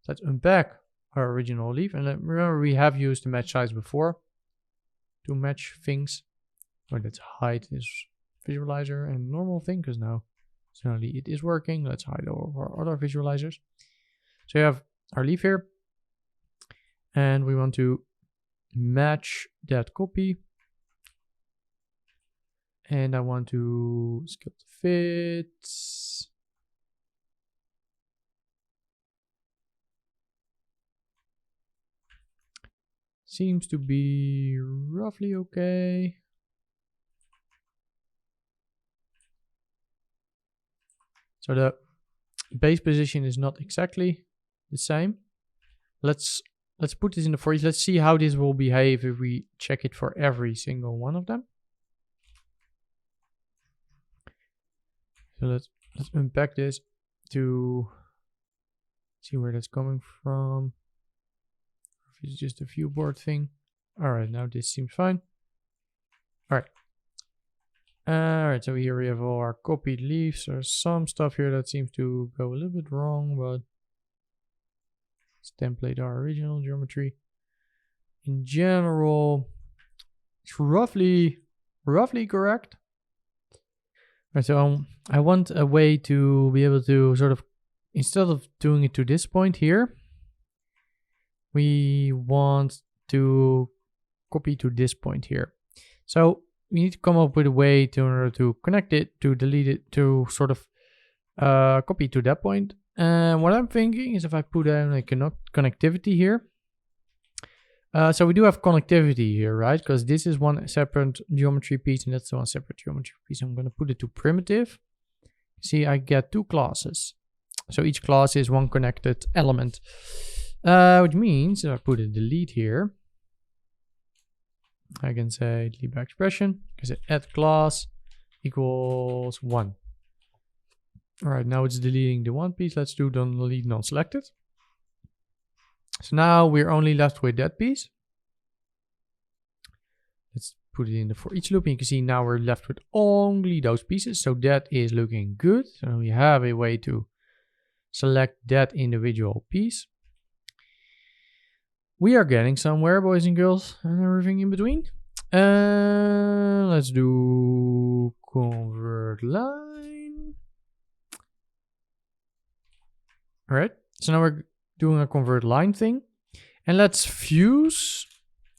A: Let's unpack our original leaf. And remember, we have used the match size before to match things. Or let's hide this visualizer and normal thing, because now suddenly it is working. Let's hide all of our other visualizers. So you have our leaf here. And we want to match that copy. And I want to scale to fit. Seems to be roughly okay. So the base position is not exactly the same. Let's put this in the for each. Let's see how this will behave if we check it for every single one of them. So let's unpack this to see where that's coming from. If it's just a viewboard thing. All right, now this seems fine. All right, so here we have all our copied leaves. There's some stuff here that seems to go a little bit wrong, but let's template our original geometry. In general, it's roughly correct. Right, so I want a way to be able to sort of, instead of doing it to this point here, we want to copy to this point here. So we need to come up with a way in order to connect it, to delete it, to sort of copy to that point. And what I'm thinking is if I put down a connectivity here. So we do have connectivity here, right? Because this is one separate geometry piece and that's one separate geometry piece. I'm going to put it to primitive. See, I get two classes. So each class is one connected element. Which means if I put a delete here, I can say delete by expression. I can say add class equals 1. All right, now it's deleting the one piece. Let's do delete non-selected. So now we're only left with that piece. Let's put it in the for each loop. And you can see now we're left with only those pieces. So that is looking good. So we have a way to select that individual piece. We are getting somewhere, boys and girls, and everything in between. Let's do convert line. All right. So now we're doing a convert line thing, and let's fuse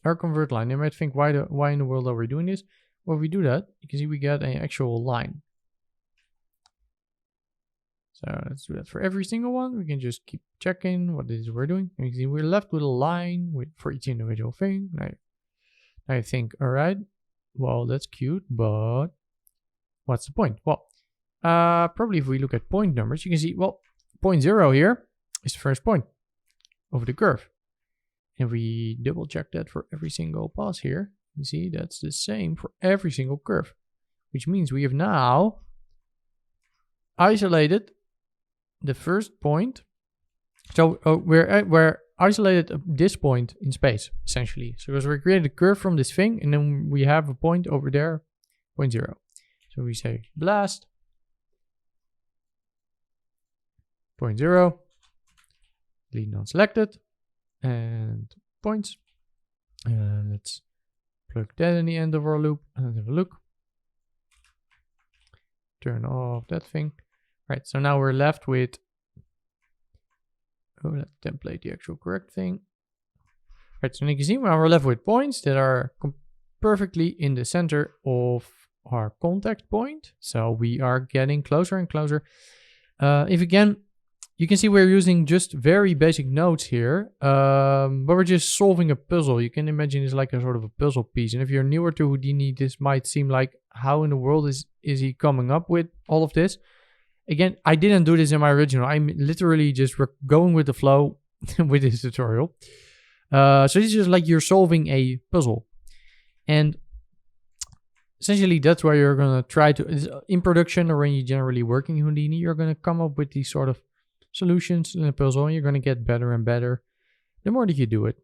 A: our convert line. You might think, why in the world are we doing this? Well, if we do that, you can see we get an actual line. So let's do that for every single one. We can just keep checking what it is we're doing. And you can see we're left with a line for each individual thing. Now I think, all right, well, that's cute, but what's the point? Well, probably if we look at point numbers, you can see, well, 0.0 here is the first point of the curve. And we double check that for every single pass here. You see that's the same for every single curve, which means we have now isolated the first point. So we're isolated this point in space, essentially. So because we created a curve from this thing, and then we have a point over there, 0.0. So we say blast 0.0, delete non-selected, and points. Let's plug that in the end of our loop and have a look. Turn off that thing. Right, so now we're left with, let's template the actual correct thing. Right, so you can see now we're left with points that are perfectly in the center of our contact point. So we are getting closer and closer. If again, you can see we're using just very basic nodes here, but we're just solving a puzzle. You can imagine it's like a sort of a puzzle piece. And if you're newer to Houdini, this might seem like, how in the world is he coming up with all of this? Again, I didn't do this in my original. I'm literally just going with the flow with this tutorial. So it's just like you're solving a puzzle. And essentially that's where you're going to try to, in production or when you're generally working in Houdini, you're going to come up with these sort of solutions in a puzzle, and you're going to get better and better the more that you do it.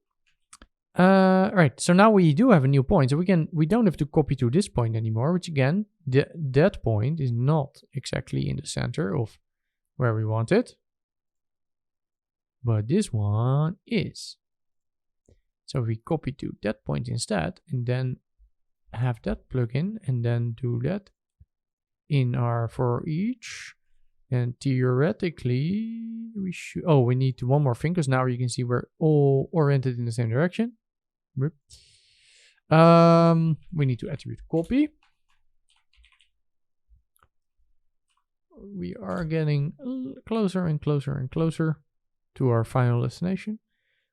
A: Right, so now we do have a new point, so we don't have to copy to this point anymore, which again, that point is not exactly in the center of where we want it, but this one is. So we copy to that point instead, and then have that plugin, and then do that in our for each. And theoretically, we should, we need one more thing, because now you can see we're all oriented in the same direction. We need to attribute copy. We are getting closer and closer and closer to our final destination.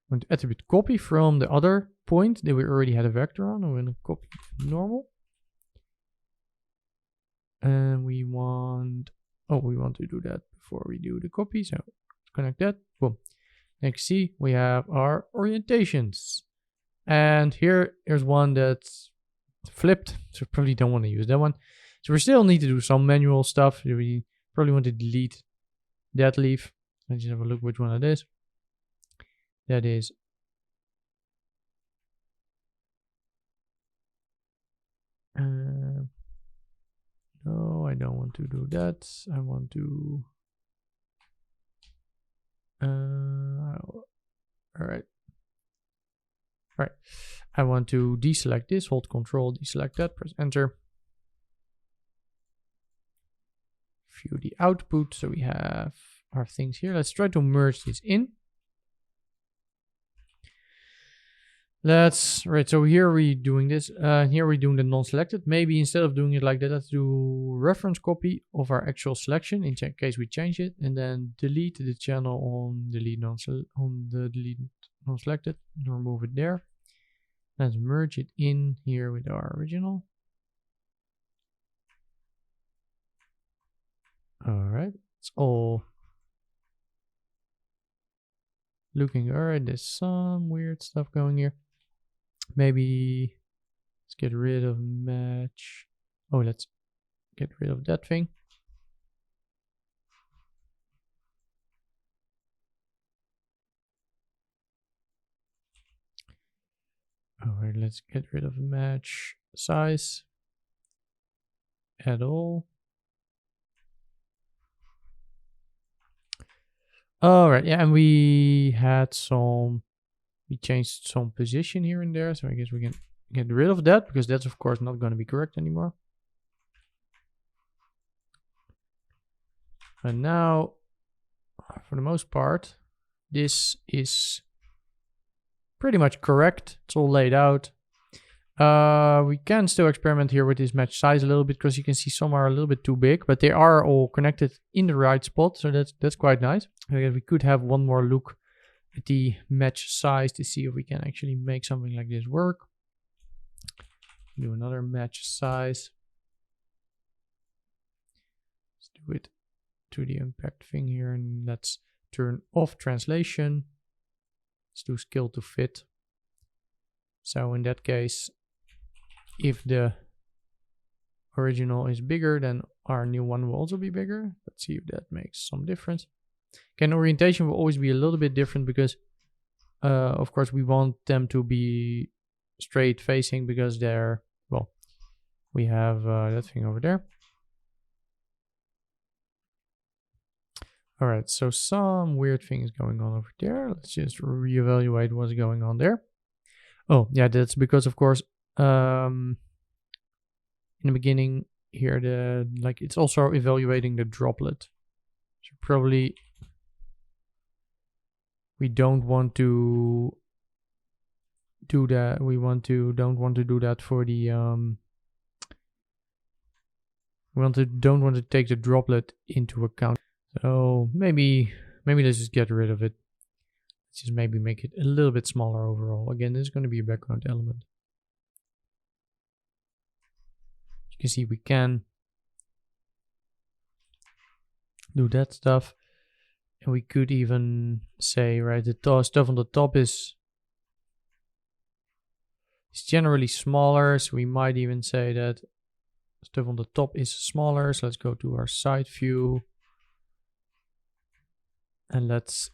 A: We want to attribute copy from the other point that we already had a vector on. We're going to copy normal. And we want to do that before we do the copy. So let's connect that. Boom. Next, see, we have our orientations. And here's one that's flipped. So probably don't want to use that one. So we still need to do some manual stuff. We probably want to delete that leaf. Let's just have a look which one it is. That is no, I don't want to do that. I want to all right. I want to deselect this, hold Control, deselect that, press enter. View the output. So we have our things here. Let's try to merge this in. Right, so here we're doing this. Here we're doing the non-selected. Maybe instead of doing it like that, let's do reference copy of our actual selection in case we change it, and then delete the channel on delete non-selected. Remove it there. Let's merge it in here with our original. All right, it's all looking all right. There's some weird stuff going here. Maybe let's get rid of match. Oh, let's get rid of that thing. All right, let's get rid of match size at all. All right, yeah, and we changed some position here and there, so I guess we can get rid of that because that's of course not going to be correct anymore. And now, for the most part, this is pretty much correct. It's all laid out. We can still experiment here with this match size a little bit because you can see some are a little bit too big, but they are all connected in the right spot, so that's quite nice. I guess we could have one more look at the match size to see if we can actually make something like this work. Do another match size. Let's do it to the impact thing here, and let's turn off translation. Let's do scale to fit. So in that case, if the original is bigger, then our new one will also be bigger. Let's see if that makes some difference. Again, orientation will always be a little bit different because, of course, we want them to be straight facing because they're, well, we have that thing over there. All right, so some weird things going on over there. Let's just reevaluate what's going on there. Oh, yeah, that's because, of course, in the beginning here, it's also evaluating the droplet. So probably we don't want to do that. We don't want to do that for the don't want to take the droplet into account. So maybe let's just get rid of it. Let's just maybe make it a little bit smaller overall. Again, this is going to be a background element. You can see we can do that stuff. And we could even say, right, the stuff on the top is generally smaller. So we might even say that stuff on the top is smaller. So let's go to our side view. And let's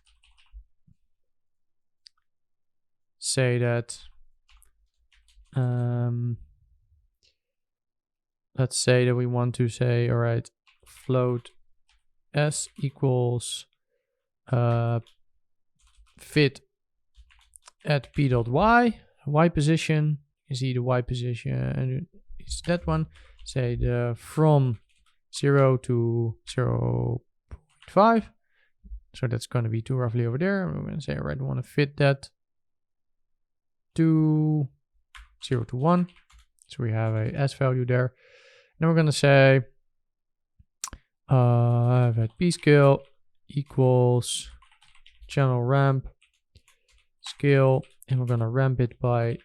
A: say that, let's say that we want to say, all right, float s equals fit at p.y, y position. You see the y position, and it's that one. Say the from 0 to 0.5. So that's going to be too roughly over there. We're going to say, all right, we want to fit that to 0 to 1. So we have a S value there. And we're going to say that p scale equals channel ramp scale, and we're going to ramp it by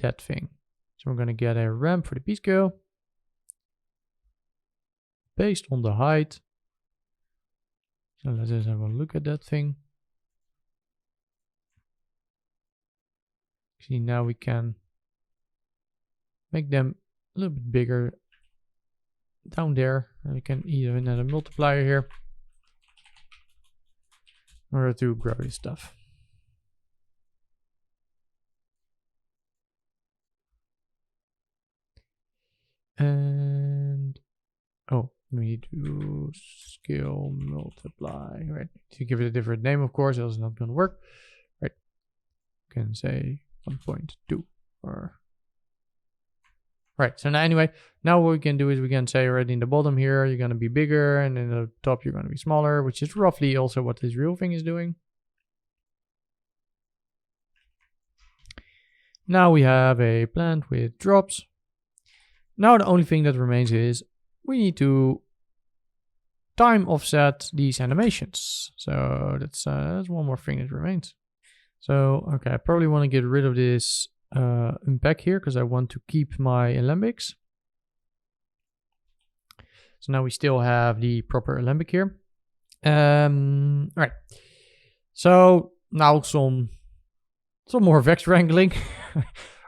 A: that thing. So we're going to get a ramp for the p scale based on the height. So let's just have a look at that thing. See, now we can make them a little bit bigger down there. And we can even add a multiplier here in order to grow this stuff. And oh, we need to scale multiply, right? To give it a different name, of course, else it's not going to work, right? You can say 1.2 or right. So now anyway, now what we can do is we can say already in the bottom here, you're going to be bigger, and in the top, you're going to be smaller, which is roughly also what this real thing is doing. Now we have a plant with drops. Now the only thing that remains is we need to time offset these animations. So that's one more thing that remains. So, okay, I probably want to get rid of this unpack here because I want to keep my alembics. So now we still have the proper alembic here. All right. So now some more vex wrangling.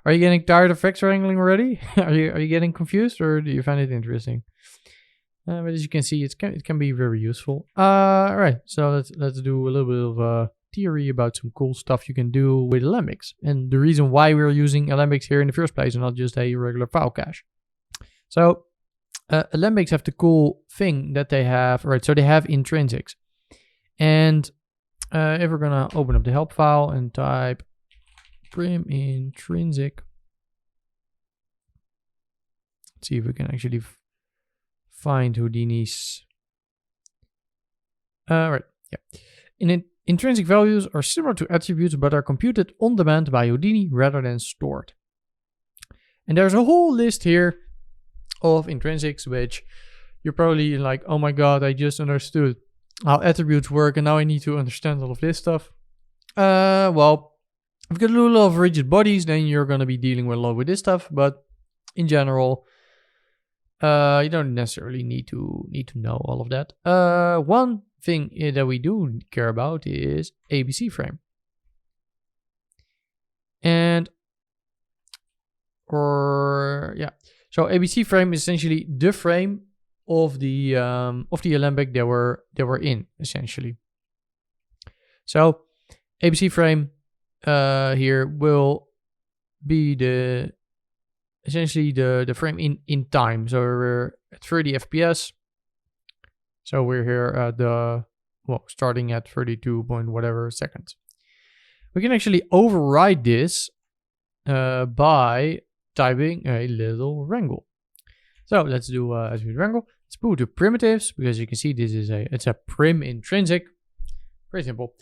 A: Are you getting tired of vex wrangling already? Are you getting confused, or do you find it interesting? But as you can see, it can be very useful. All right. So let's do a little bit of theory about some cool stuff you can do with alembics, and the reason why we're using alembics here in the first place and not just a regular file cache. So alembics have the cool thing that they have, right? So they have intrinsics, and if we're gonna open up the help file and type prim intrinsic, let's see if we can actually find Houdini's. Right, yeah. Intrinsic values are similar to attributes but are computed on demand by Houdini rather than stored. And there's a whole list here of intrinsics, which you're probably like, oh my god, I just understood how attributes work and now I need to understand all of this stuff. Well, if you've got a lot of rigid bodies, then you're going to be dealing with a lot with this stuff, but in general, you don't necessarily need to know all of that. One thing that we do care about is ABC frame. So ABC frame is essentially the frame of the alembic that we're in, essentially. So ABC frame here will be essentially the frame in time. So we're at 30 FPS. So we're here at starting at 32 point whatever seconds. We can actually override this by typing a little wrangle. So let's do as with wrangle. Let's move to primitives, because you can see this is it's a prim intrinsic. Very simple.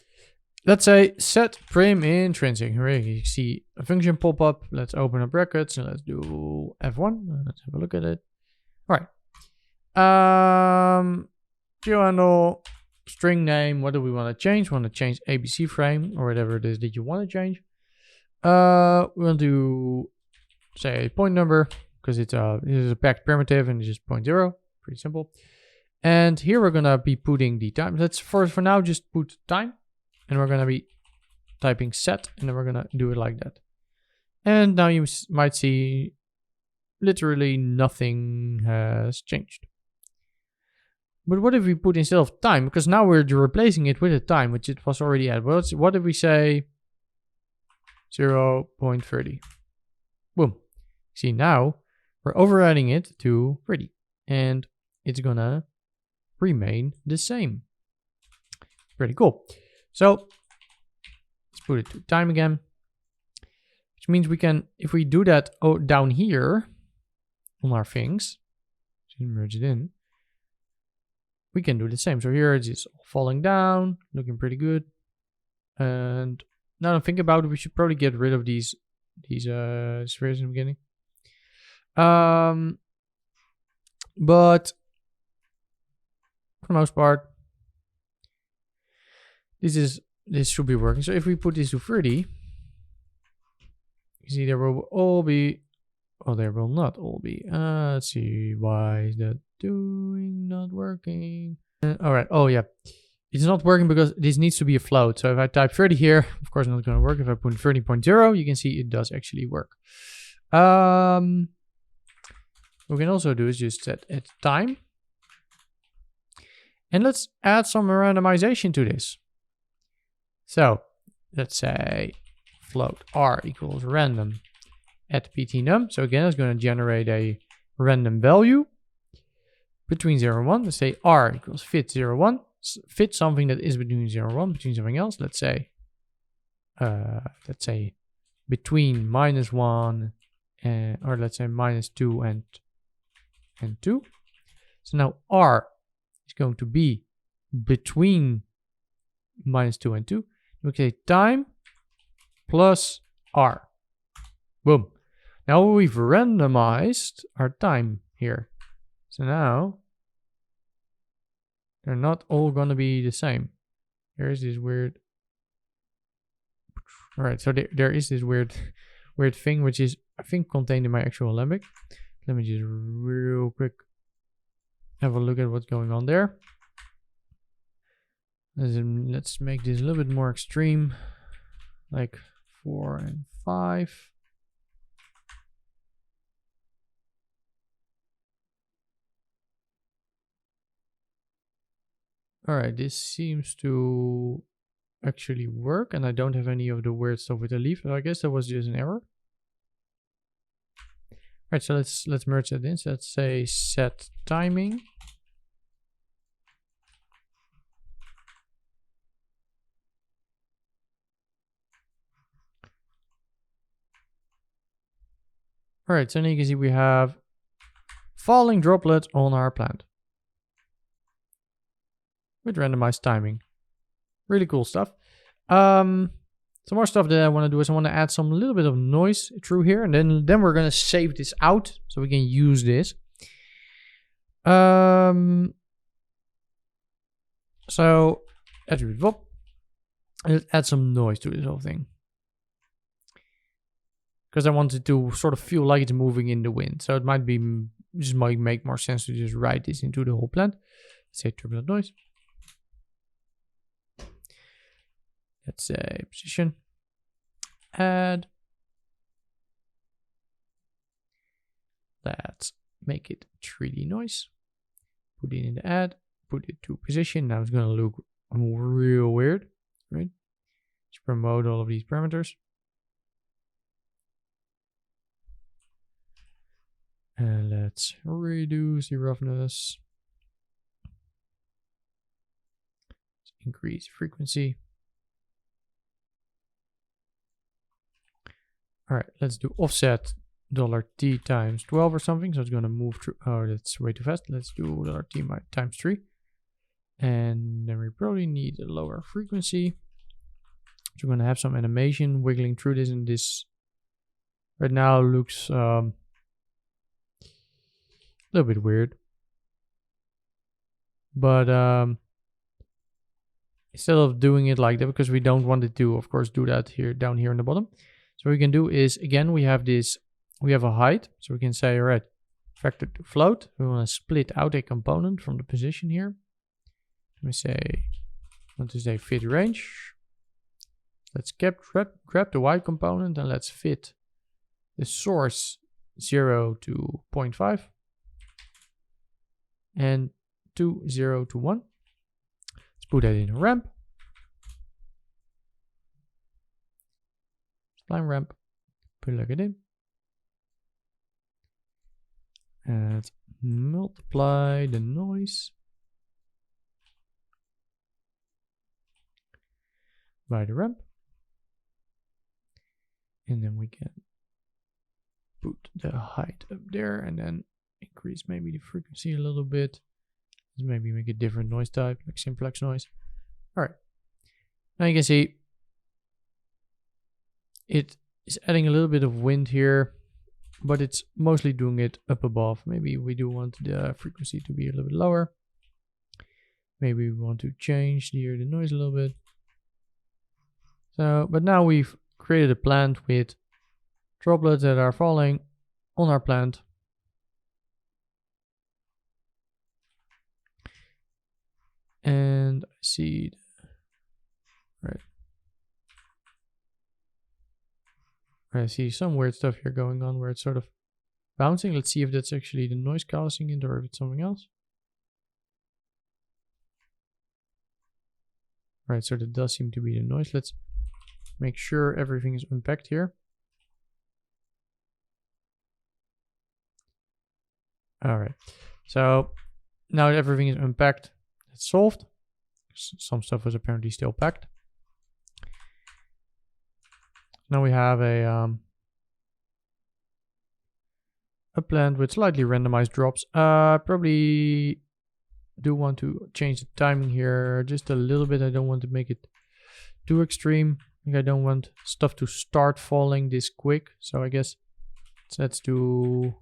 A: Let's say set prim intrinsic. Here you see a function pop up. Let's open up brackets and let's do F1. Let's have a look at it. All right. Handle, string name. What do we want to change? We want to change ABC frame or whatever it is that you want to change. We want to say point number, because it is a packed primitive and it's just 0.0. Pretty simple. And here we're gonna be putting the time. Let's for now just put time, and we're gonna be typing set, and then we're gonna do it like that. And now you might see literally nothing has changed. But what if we put instead of time? Because now we're replacing it with a time, which it was already at. Well, what if we say 0.30? Boom. See, now we're overriding it to 30, and it's gonna remain the same. Pretty cool. So let's put it to time again, which means we can, if we do that down here on our things, merge it in, we can do the same. So here it's just falling down, looking pretty good. And now that I think about it, we should probably get rid of these spheres in the beginning. But for the most part, this should be working. So if we put this to 30, you see there will all be, oh, there will not all be. Let's see, why is that not working? All right, oh yeah, it's not working because this needs to be a float. So if I type 30 here, of course not going to work. If I put 30.0, you can see it does actually work. What we can also do is just set at time. And let's add some randomization to this. So let's say float r equals random at ptnum. So again, it's going to generate a random value between 0 and 1. Let's say r equals fit 0, 1. Fit something that is between 0 and 1, between something else. Let's say between -1 and, or let's say -2 and 2. So now r is going to be between -2 and 2. We say time plus r. Boom. Now we've randomized our time here. So now they're not all going to be the same. There's this weird... Alright, so there is this weird thing, which is, I think, contained in my actual alembic. Let me just real quick have a look at what's going on there. Let's make this a little bit more extreme, like 4 and 5. Alright, this seems to actually work, and I don't have any of the weird stuff with the leaf, so I guess that was just an error. Alright, so let's merge that in. So let's say set timing. Alright, so now you can see we have falling droplet on our plant with randomized timing. Really cool stuff. Some more stuff that I want to do is I want to add some little bit of noise through here, and then we're going to save this out so we can use this. So attribute vop, let's add some noise to this whole thing, because I want it to sort of feel like it's moving in the wind. So it might make more sense to just write this into the whole plant. Let's say turbulent noise. Let's say position, add. Let's make it 3D noise. Put it in the add, put it to position. Now it's going to look real weird, right? Let's promote all of these parameters. And let's reduce the roughness. Let's increase frequency. All right, let's do offset $t times 12 or something. So it's going to move through. Oh, that's way too fast. Let's do $t times 3. And then we probably need a lower frequency. So we're going to have some animation wiggling through this, and this right now looks a little bit weird. But instead of doing it like that, because we don't want it to, of course, do that here down here in the bottom. So what we can do is, again, we have a height. So we can say, all right, vector to float. We want to split out a component from the position here. Let me say, I want to say fit range. Let's grab the y component, and let's fit the source 0 to 0.5 and 0 to 1. Let's put that in a ramp. Spline ramp, plug it in, and multiply the noise by the ramp, and then we can put the height up there, and then increase maybe the frequency a little bit. Let's maybe make a different noise type, like simplex noise. All right, now you can see it is adding a little bit of wind here, but it's mostly doing it up above. Maybe we do want the frequency to be a little bit lower. Maybe we want to change the noise a little bit. So, but now we've created a plant with droplets that are falling on our plant. And I see, right. I see some weird stuff here going on where it's sort of bouncing. Let's see if that's actually the noise causing it or if it's something else. Right, so that does seem to be the noise. Let's make sure everything is unpacked here. All right, so now that everything is unpacked, it's solved. Some stuff was apparently still packed. Now we have a plant with slightly randomized drops. Probably do want to change the timing here just a little bit. I don't want to make it too extreme. Like I don't want stuff to start falling this quick. So I guess let's do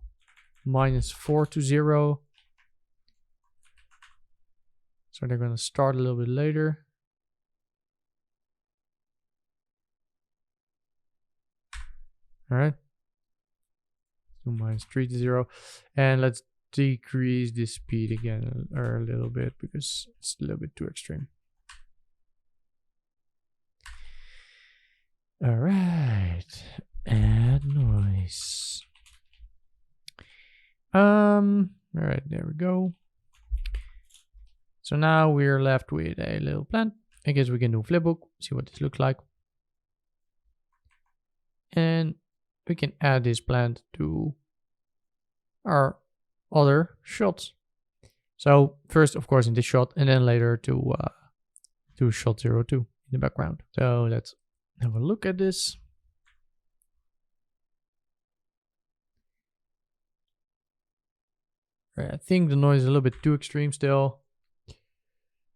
A: -4 to 0. So they're going to start a little bit later. All right. So -3 to 0. And let's decrease the speed again or a little bit because it's a little bit too extreme. All right. Add noise. All right, there we go. So now we're left with a little plant. I guess we can do flipbook, see what this looks like. And we can add this plant to our other shots. So first, of course, in this shot, and then later to shot 02 in the background. So let's have a look at this. I think the noise is a little bit too extreme still.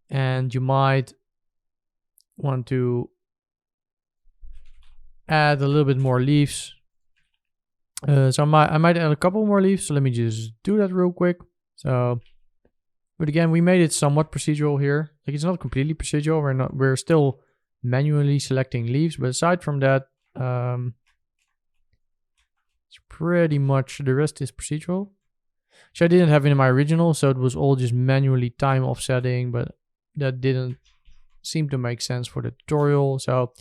A: And you might want to add a little bit more leaves. So I might add a couple more leaves. So let me just do that real quick. So, but again, we made it somewhat procedural here. Like it's not completely procedural. We're still manually selecting leaves. But aside from that, it's pretty much the rest is procedural. So I didn't have it in my original, so it was all just manually time offsetting, but that didn't seem to make sense for the tutorial. So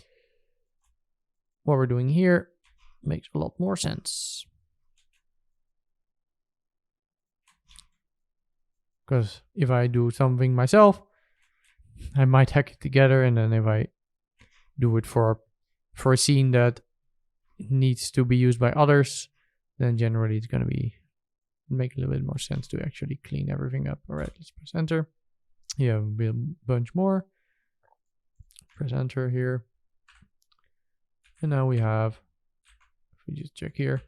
A: what we're doing here makes a lot more sense. Because if I do something myself, I might hack it together, and then if I do it for a scene that needs to be used by others, then generally it's going to make a little bit more sense to actually clean everything up. All right, let's press enter. Yeah, a bunch more. Press enter here. And now we have, if we just check here,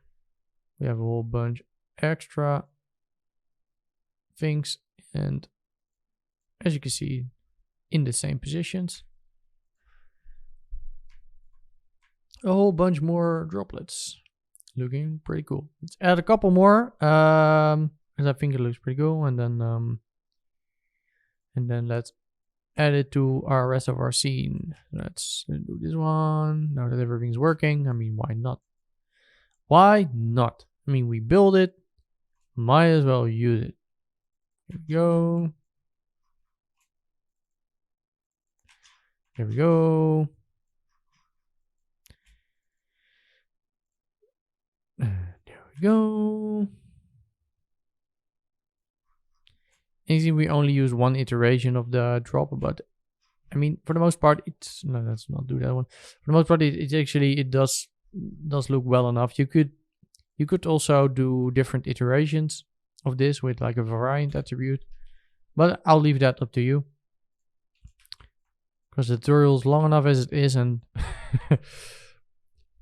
A: we have a whole bunch extra things. And as you can see, in the same positions. A whole bunch more droplets. Looking pretty cool. Let's add a couple more, because I think it looks pretty cool. And then let's add it to our rest of our scene. Let's do this one. Now that everything's working, I mean, why not? Why not? I mean, we build it, might as well use it. Here we go. There we go. There we go. Easy, we only use one iteration of the drop, but I mean, for the most part, it's no. Let's not do that one. For the most part, it does look well enough. You could also do different iterations of this with like a variant attribute, but I'll leave that up to you because the tutorial is long enough as it is, and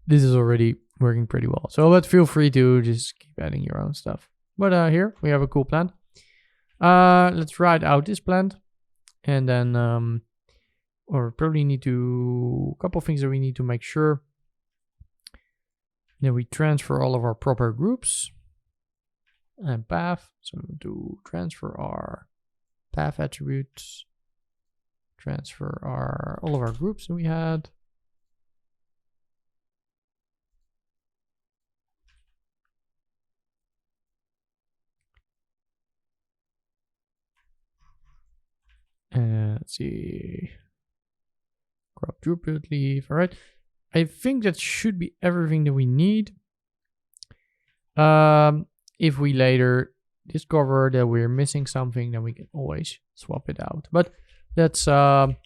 A: this is already working pretty well. So, but feel free to just keep adding your own stuff. But here we have a cool plant. Let's write out this plant, and then or probably need to a couple things that we need to make sure. Then we transfer all of our proper groups and path. So to transfer our path attributes, transfer all of our groups that we had. Let's see. Crop droplet leaf. All right. I think that should be everything that we need. If we later discover that we're missing something, then we can always swap it out. But let's wrap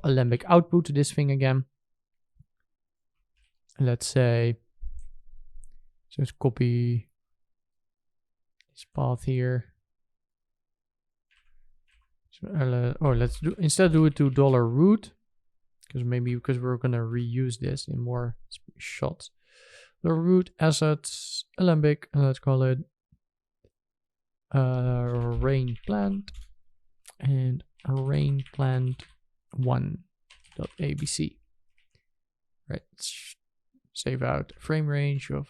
A: alembic output to this thing again. Let's say, just copy this path here. So, or let's do instead do it to $root, because we're gonna reuse this in more shots. The root assets alembic, and let's call it rain plant and rain plant 1.abc. Right, let's save out a frame range of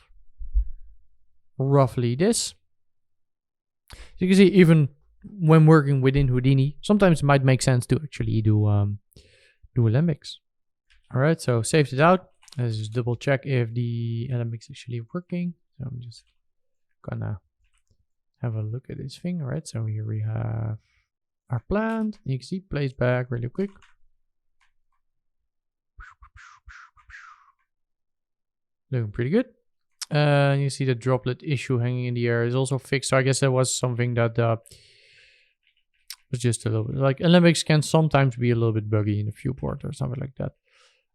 A: roughly this. So you can see, even when working within Houdini, sometimes it might make sense to actually do alembics. All right, so saved it out. Let's just double check if the alembics actually working. So I'm just gonna have a look at this thing. All right, so here we have our plant. You can see place back really quick. Looking pretty good. You see the droplet issue hanging in the air is also fixed. So I guess that was something that was just a little bit, like, alembics can sometimes be a little bit buggy in the viewport or something like that.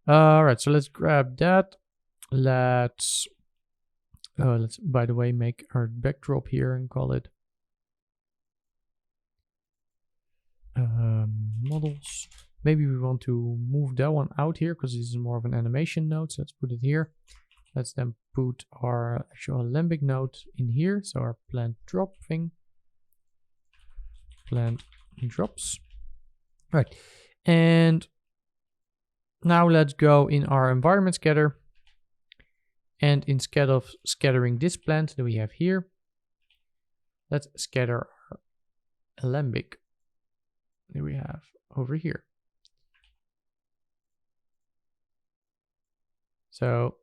A: All right, so let's grab that. Let's by the way make our backdrop here and call it models. Maybe we want to move that one out here because this is more of an animation node. So let's put it here. Let's then put our actual alembic node in here. So our plant drop thing. Plant drops. Right. And now let's go in our environment scatter. And instead of scattering this plant that we have here, let's scatter our alembic that we have over here. So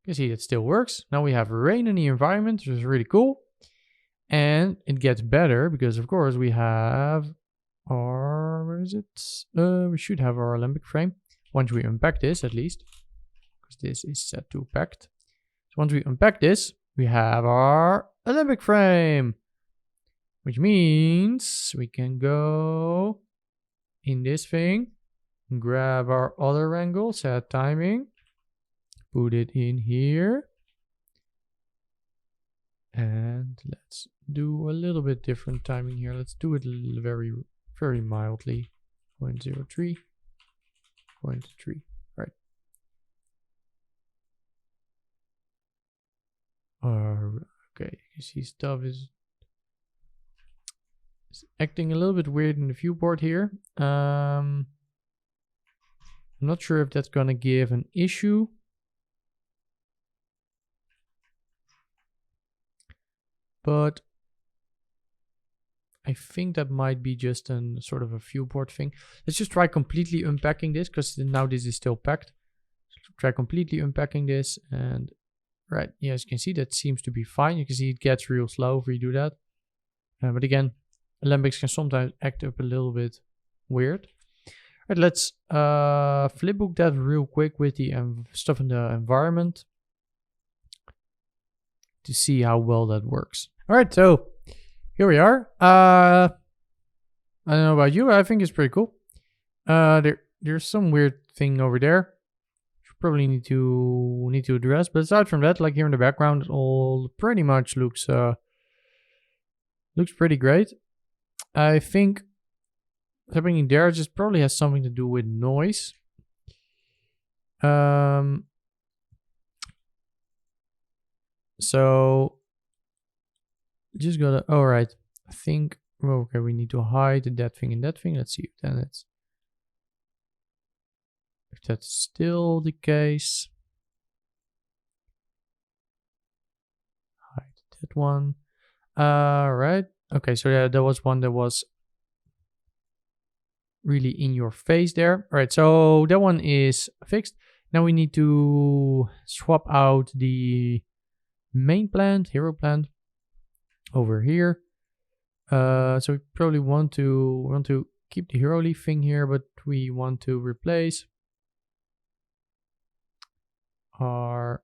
A: you see it still works. Now we have rain in the environment, which is really cool. And it gets better because, of course, we have our, where is it? We should have our alembic frame. Once we unpack this, at least, because this is set to packed. So once we unpack this, we have our alembic frame, which means we can go in this thing, grab our other angle, set timing, put it in here. And let's do a little bit different timing here. Let's do it very, very mildly. 0.03, 0.3, right. Okay, you see stuff is acting a little bit weird in the viewport here. I'm not sure if that's gonna give an issue. But I think that might be just a sort of a viewport thing. Let's just try completely unpacking this, because now this is still packed. So try completely unpacking this, and right, yeah, as you can see, that seems to be fine. You can see it gets real slow if we do that. But again, alembics can sometimes act up a little bit weird. Right, let's flipbook that real quick with the stuff in the environment to see how well that works. All right, so here we are. I don't know about you, but I think it's pretty cool. There's some weird thing over there. Probably need to address, but aside from that, like here in the background, it all pretty much looks pretty great. I think happening there just probably has something to do with noise. So just gotta, all right, I think, well, okay, we need to hide that thing and that thing. Let's see if then it's, if that's still the case. Hide that one. Right. Okay, so yeah, there was one that was really in your face there. All right, so that one is fixed. Now we need to swap out the main plant, hero plant, over here. So we probably want to keep the hero leaf thing here, but we want to replace our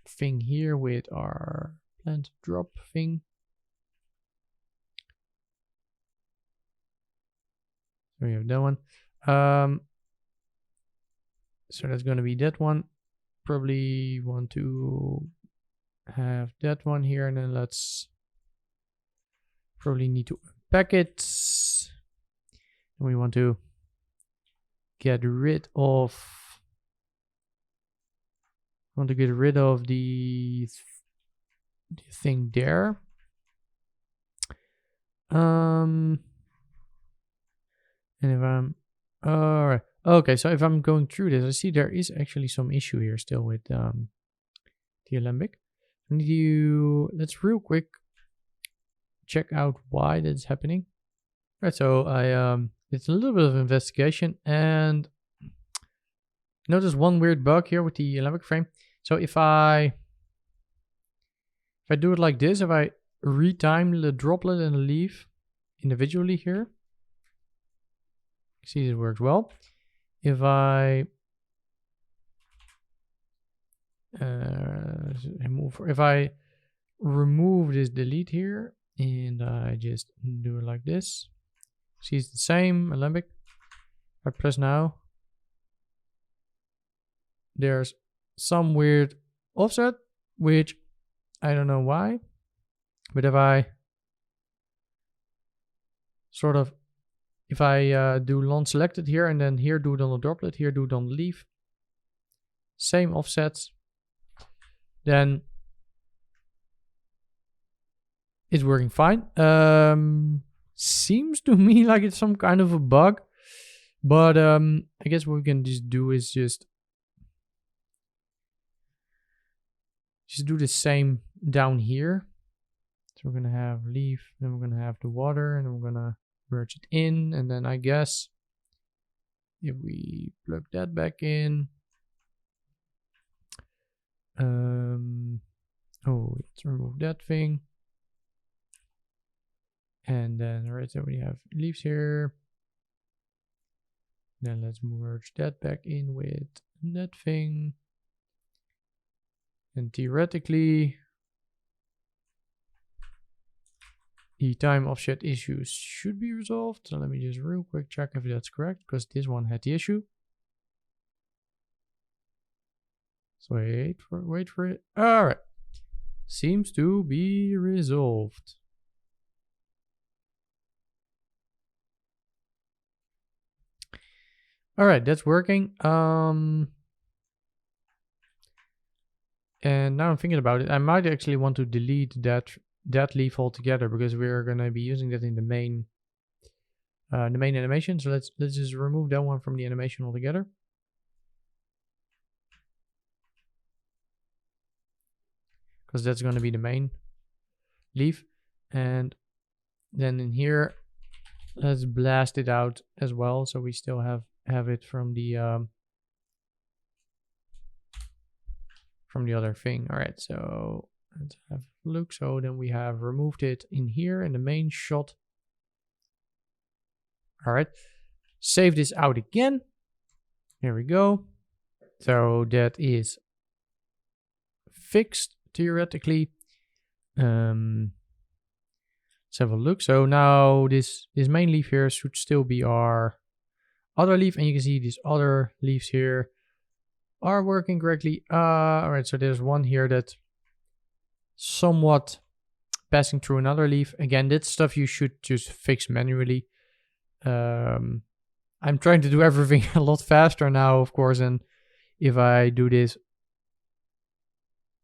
A: thing here with our plant drop thing. So we have that one. So that's going to be that one. Probably want to have that one here, and then let's probably need to unpack it. And we want to get rid of the thing there. And if I'm all right, Okay, so if I'm going through this, I see there is actually some issue here still with the alembic. Let's real quick check out why that's happening. Right, so it's a little bit of investigation and notice one weird bug here with the alembic frame. So if I do it like this, if I retime the droplet and the leaf individually here, see it works well. If I remove this delete here and I just do it like this, see it's the same alembic. If I press now, there's some weird offset, which I don't know why, but if I do non-selected here and then here do it on the droplet, here do it on the leaf, same offsets, then it's working fine. Seems to me like it's some kind of a bug, but I guess what we can just do is just do the same down here. So we're gonna have leaf, then we're gonna have the water, and we're gonna merge it in, and then I guess if we plug that back in, let's remove that thing, and then right, so we have leaves here. Then let's merge that back in with that thing, and theoretically the time offset issues should be resolved. So let me just real quick check if that's correct, because this one had the issue. So wait for it. All right, seems to be resolved. All right, that's working. And now I'm thinking about it, I might actually want to delete that leaf altogether, because we're gonna be using that in the main animation. So let's just remove that one from the animation altogether. Because that's gonna be the main leaf. And then in here, let's blast it out as well, so we still have it from the other thing. All right, so let's have a look. So then we have removed it in here in the main shot. All right, save this out again. Here we go. So that is fixed theoretically. Let's have a look. So now this main leaf here should still be our other leaf, and you can see these other leaves here are working correctly. All right, so there's one here that's somewhat passing through another leaf. Again, that stuff you should just fix manually. I'm trying to do everything a lot faster now, of course, and if I do this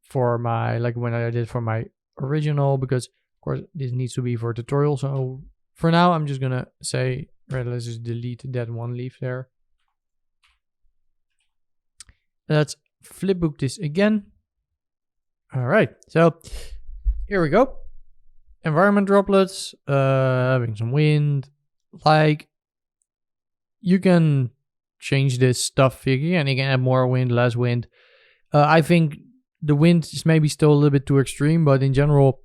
A: for my, like when I did for my original, because of course this needs to be for a tutorial. So for now, I'm just gonna say, right, let's just delete that one leaf there. Let's flipbook this again. All right, so here we go. Environment droplets, having some wind. Like, you can change this stuff again. You can add more wind, less wind. I think the wind is maybe still a little bit too extreme, but in general,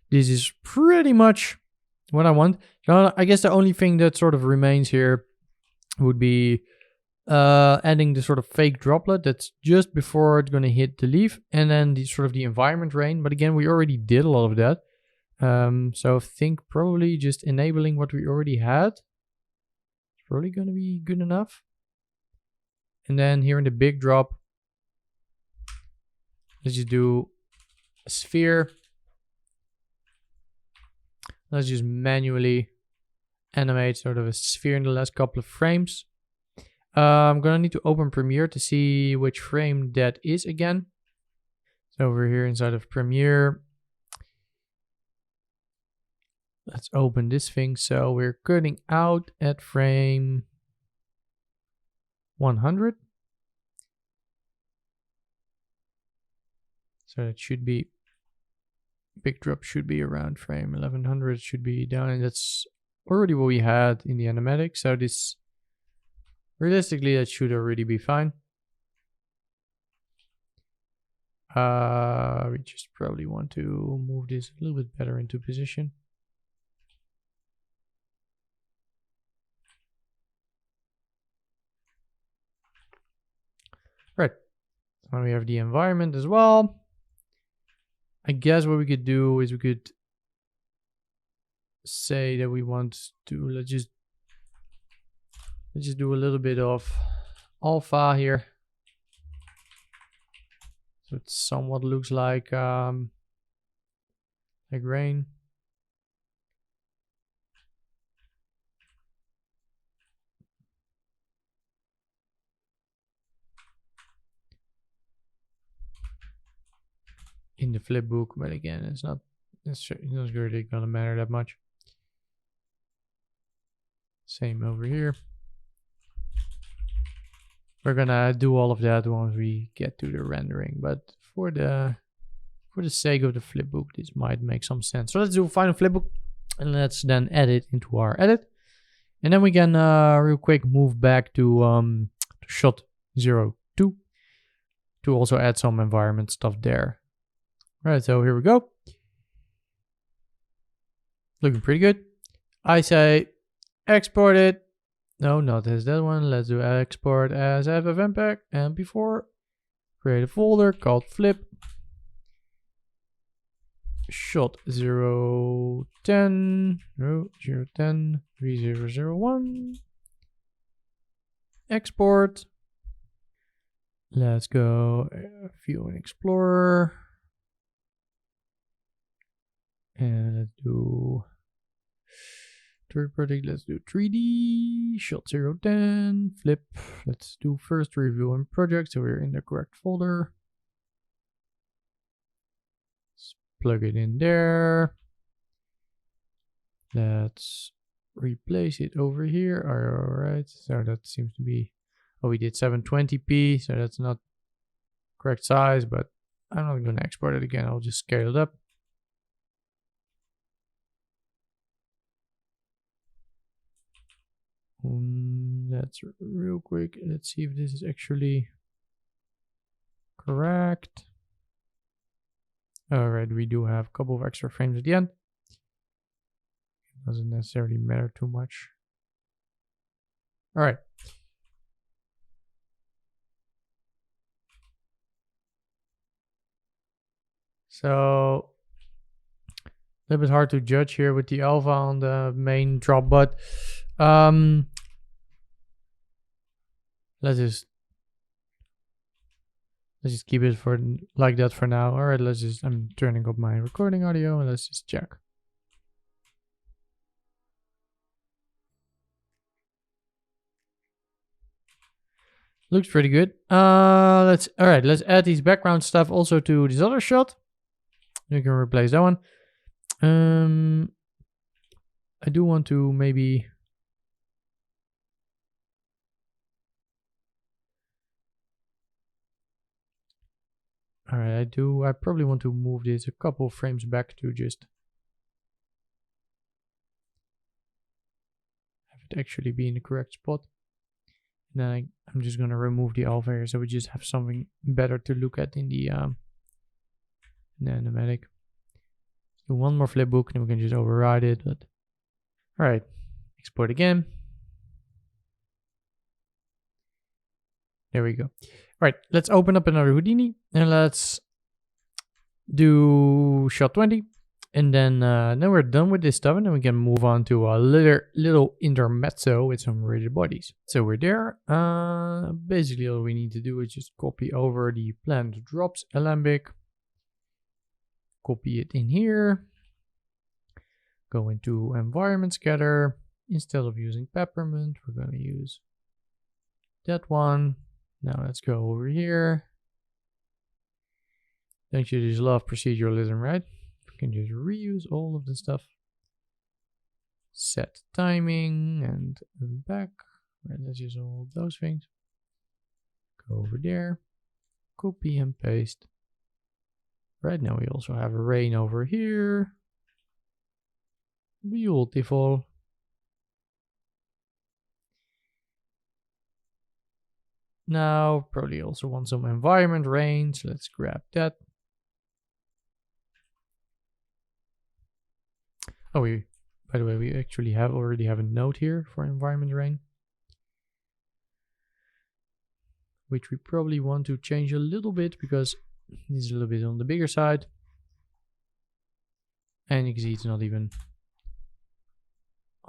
A: this is pretty much what I want. So I guess the only thing that sort of remains here would be adding the sort of fake droplet that's just before it's going to hit the leaf, and then the sort of the environment rain. But again, we already did a lot of that. So I think probably just enabling what we already had is probably going to be good enough. And then here in the big drop, let's just do a sphere. Let's just manually animate sort of a sphere in the last couple of frames. I'm gonna need to open Premiere to see which frame that is again. So over here inside of Premiere, let's open this thing. So we're cutting out at frame 100. So it should be, big drop should be around frame 1100, should be down, and that's already what we had in the animatic. So this, realistically, that should already be fine. We just probably want to move this a little bit better into position. Right. So we have the environment as well. I guess what we could do is we could say that we want to, let's just do a little bit of alpha here. So it somewhat looks like rain. In the flipbook, but again, it's not really gonna matter that much. Same over here. We're gonna do all of that once we get to the rendering, but for the sake of the flipbook, this might make some sense. So let's do a final flipbook, and let's then add it into our edit, and then we can real quick move back to shot 02 to also add some environment stuff there. All right, so here we go. Looking pretty good. I say export it. No, not as that one. Let's do export as FFmpeg. And before, create a folder called flip. Shot 010, 3001. Export. Let's go view and explorer. And let's do third project, let's do 3D, shot 010, flip. Let's do first review and project, so we're in the correct folder. Let's plug it in there. Let's replace it over here. Alright, so that seems to be, oh, we did 720p, so that's not correct size, but I'm not going to export it again. I'll just scale it up. That's real quick. Let's see if this is actually correct. All right, we do have a couple of extra frames at the end. Doesn't necessarily matter too much. All right. So a little bit hard to judge here with the alpha on the main drop, but let's just keep it for like that for now. All right, I'm turning up my recording audio and let's just check. Looks pretty good. Let's add these background stuff also to this other shot. You can replace that one. I do want to maybe all right, I probably want to move this a couple frames back to just have it actually be in the correct spot. And then I'm just going to remove the alpha here, so we just have something better to look at in the animatic. Do one more flipbook, then we can just override it. But all right, export again. There we go. All right, let's open up another Houdini and let's do shot 20. And then we're done with this stuff, and then we can move on to a little intermezzo with some rigid bodies. So we're there. Basically, all we need to do is just copy over the planned drops alembic. Copy it in here. Go into environment scatter. Instead of using peppermint, we're going to use that one. Now let's go over here. Don't you just love proceduralism, right? You can just reuse all of the stuff. Set timing and back. Right, let's use all of those things. Go over there, copy and paste. Right now we also have a rain over here. Beautiful. Now probably also want some environment rain, so let's grab that. Oh, by the way, we actually already have a note here for environment rain, which we probably want to change a little bit because this is a little bit on the bigger side. And you can see it's not even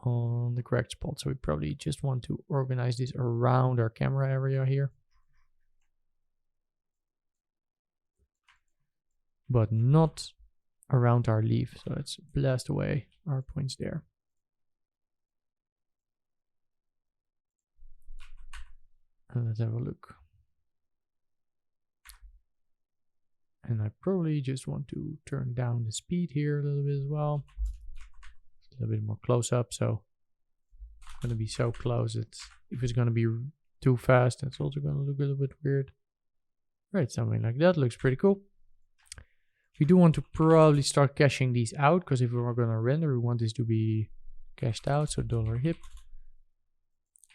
A: on the correct spot. So we probably just want to organize this around our camera area here, but not around our leaf. So let's blast away our points there. And let's have a look. And I probably just want to turn down the speed here a little bit as well. A little bit more close up, so it's going to be so close that if it's going to be too fast, that's also going to look a little bit weird. Right, something like that looks pretty cool. We do want to probably start caching these out, because if we're going to render, we want this to be cached out. So $hip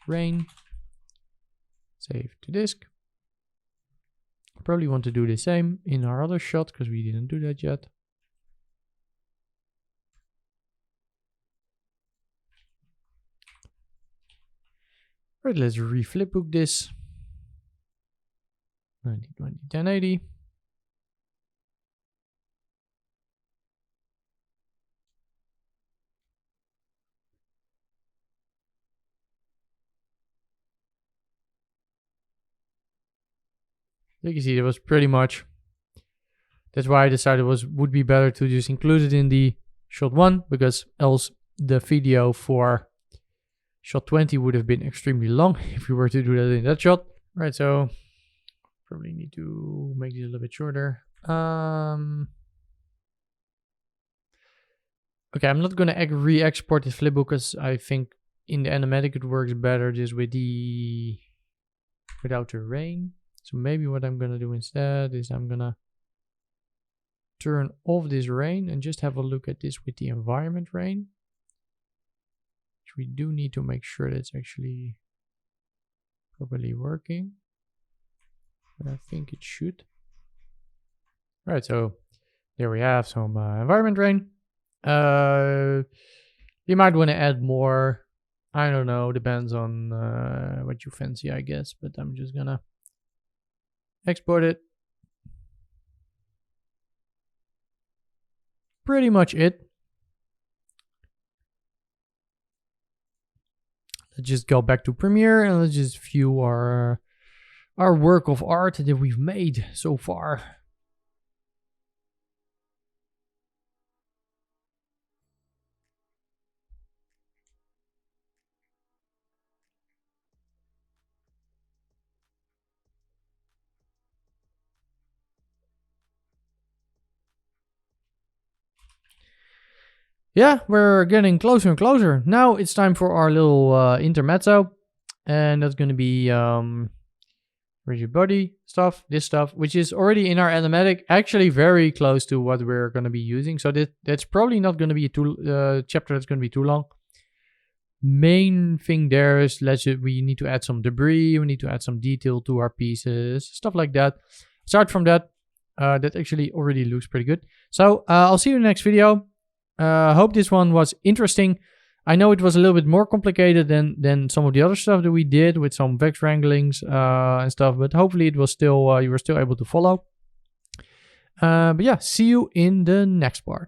A: rain, save to disk. Probably want to do the same in our other shot because we didn't do that yet. Right, let's re-flipbook this. 1920 1080. You can see it was pretty much, that's why I decided would be better to just include it in the shot 1, because else the video for shot 20 would have been extremely long if we were to do that in that shot. Right, so probably need to make this a little bit shorter. Okay, I'm not gonna re-export this flipbook because I think in the animatic it works better just with without the rain. So maybe what I'm gonna do instead is I'm gonna turn off this rain and just have a look at this with the environment rain. Which we do need to make sure that it's actually properly working. But I think it should. Right, so there we have some environment rain. You might want to add more. I don't know, depends on what you fancy, I guess. But I'm just gonna export it. Pretty much it. Let's just go back to Premiere and let's just view our work of art that we've made so far. Yeah, we're getting closer and closer. Now it's time for our little intermezzo. And that's going to be rigid body stuff, this stuff, which is already in our animatic, actually very close to what we're going to be using. So that's probably not going to be a chapter that's going to be too long. Main thing there is we need to add some debris, we need to add some detail to our pieces, stuff like that. Aside from that, that actually already looks pretty good. So I'll see you in the next video. Hope this one was interesting. I know it was a little bit more complicated than some of the other stuff that we did with some vex wranglings and stuff, but hopefully it was still you were still able to follow. But yeah, see you in the next part.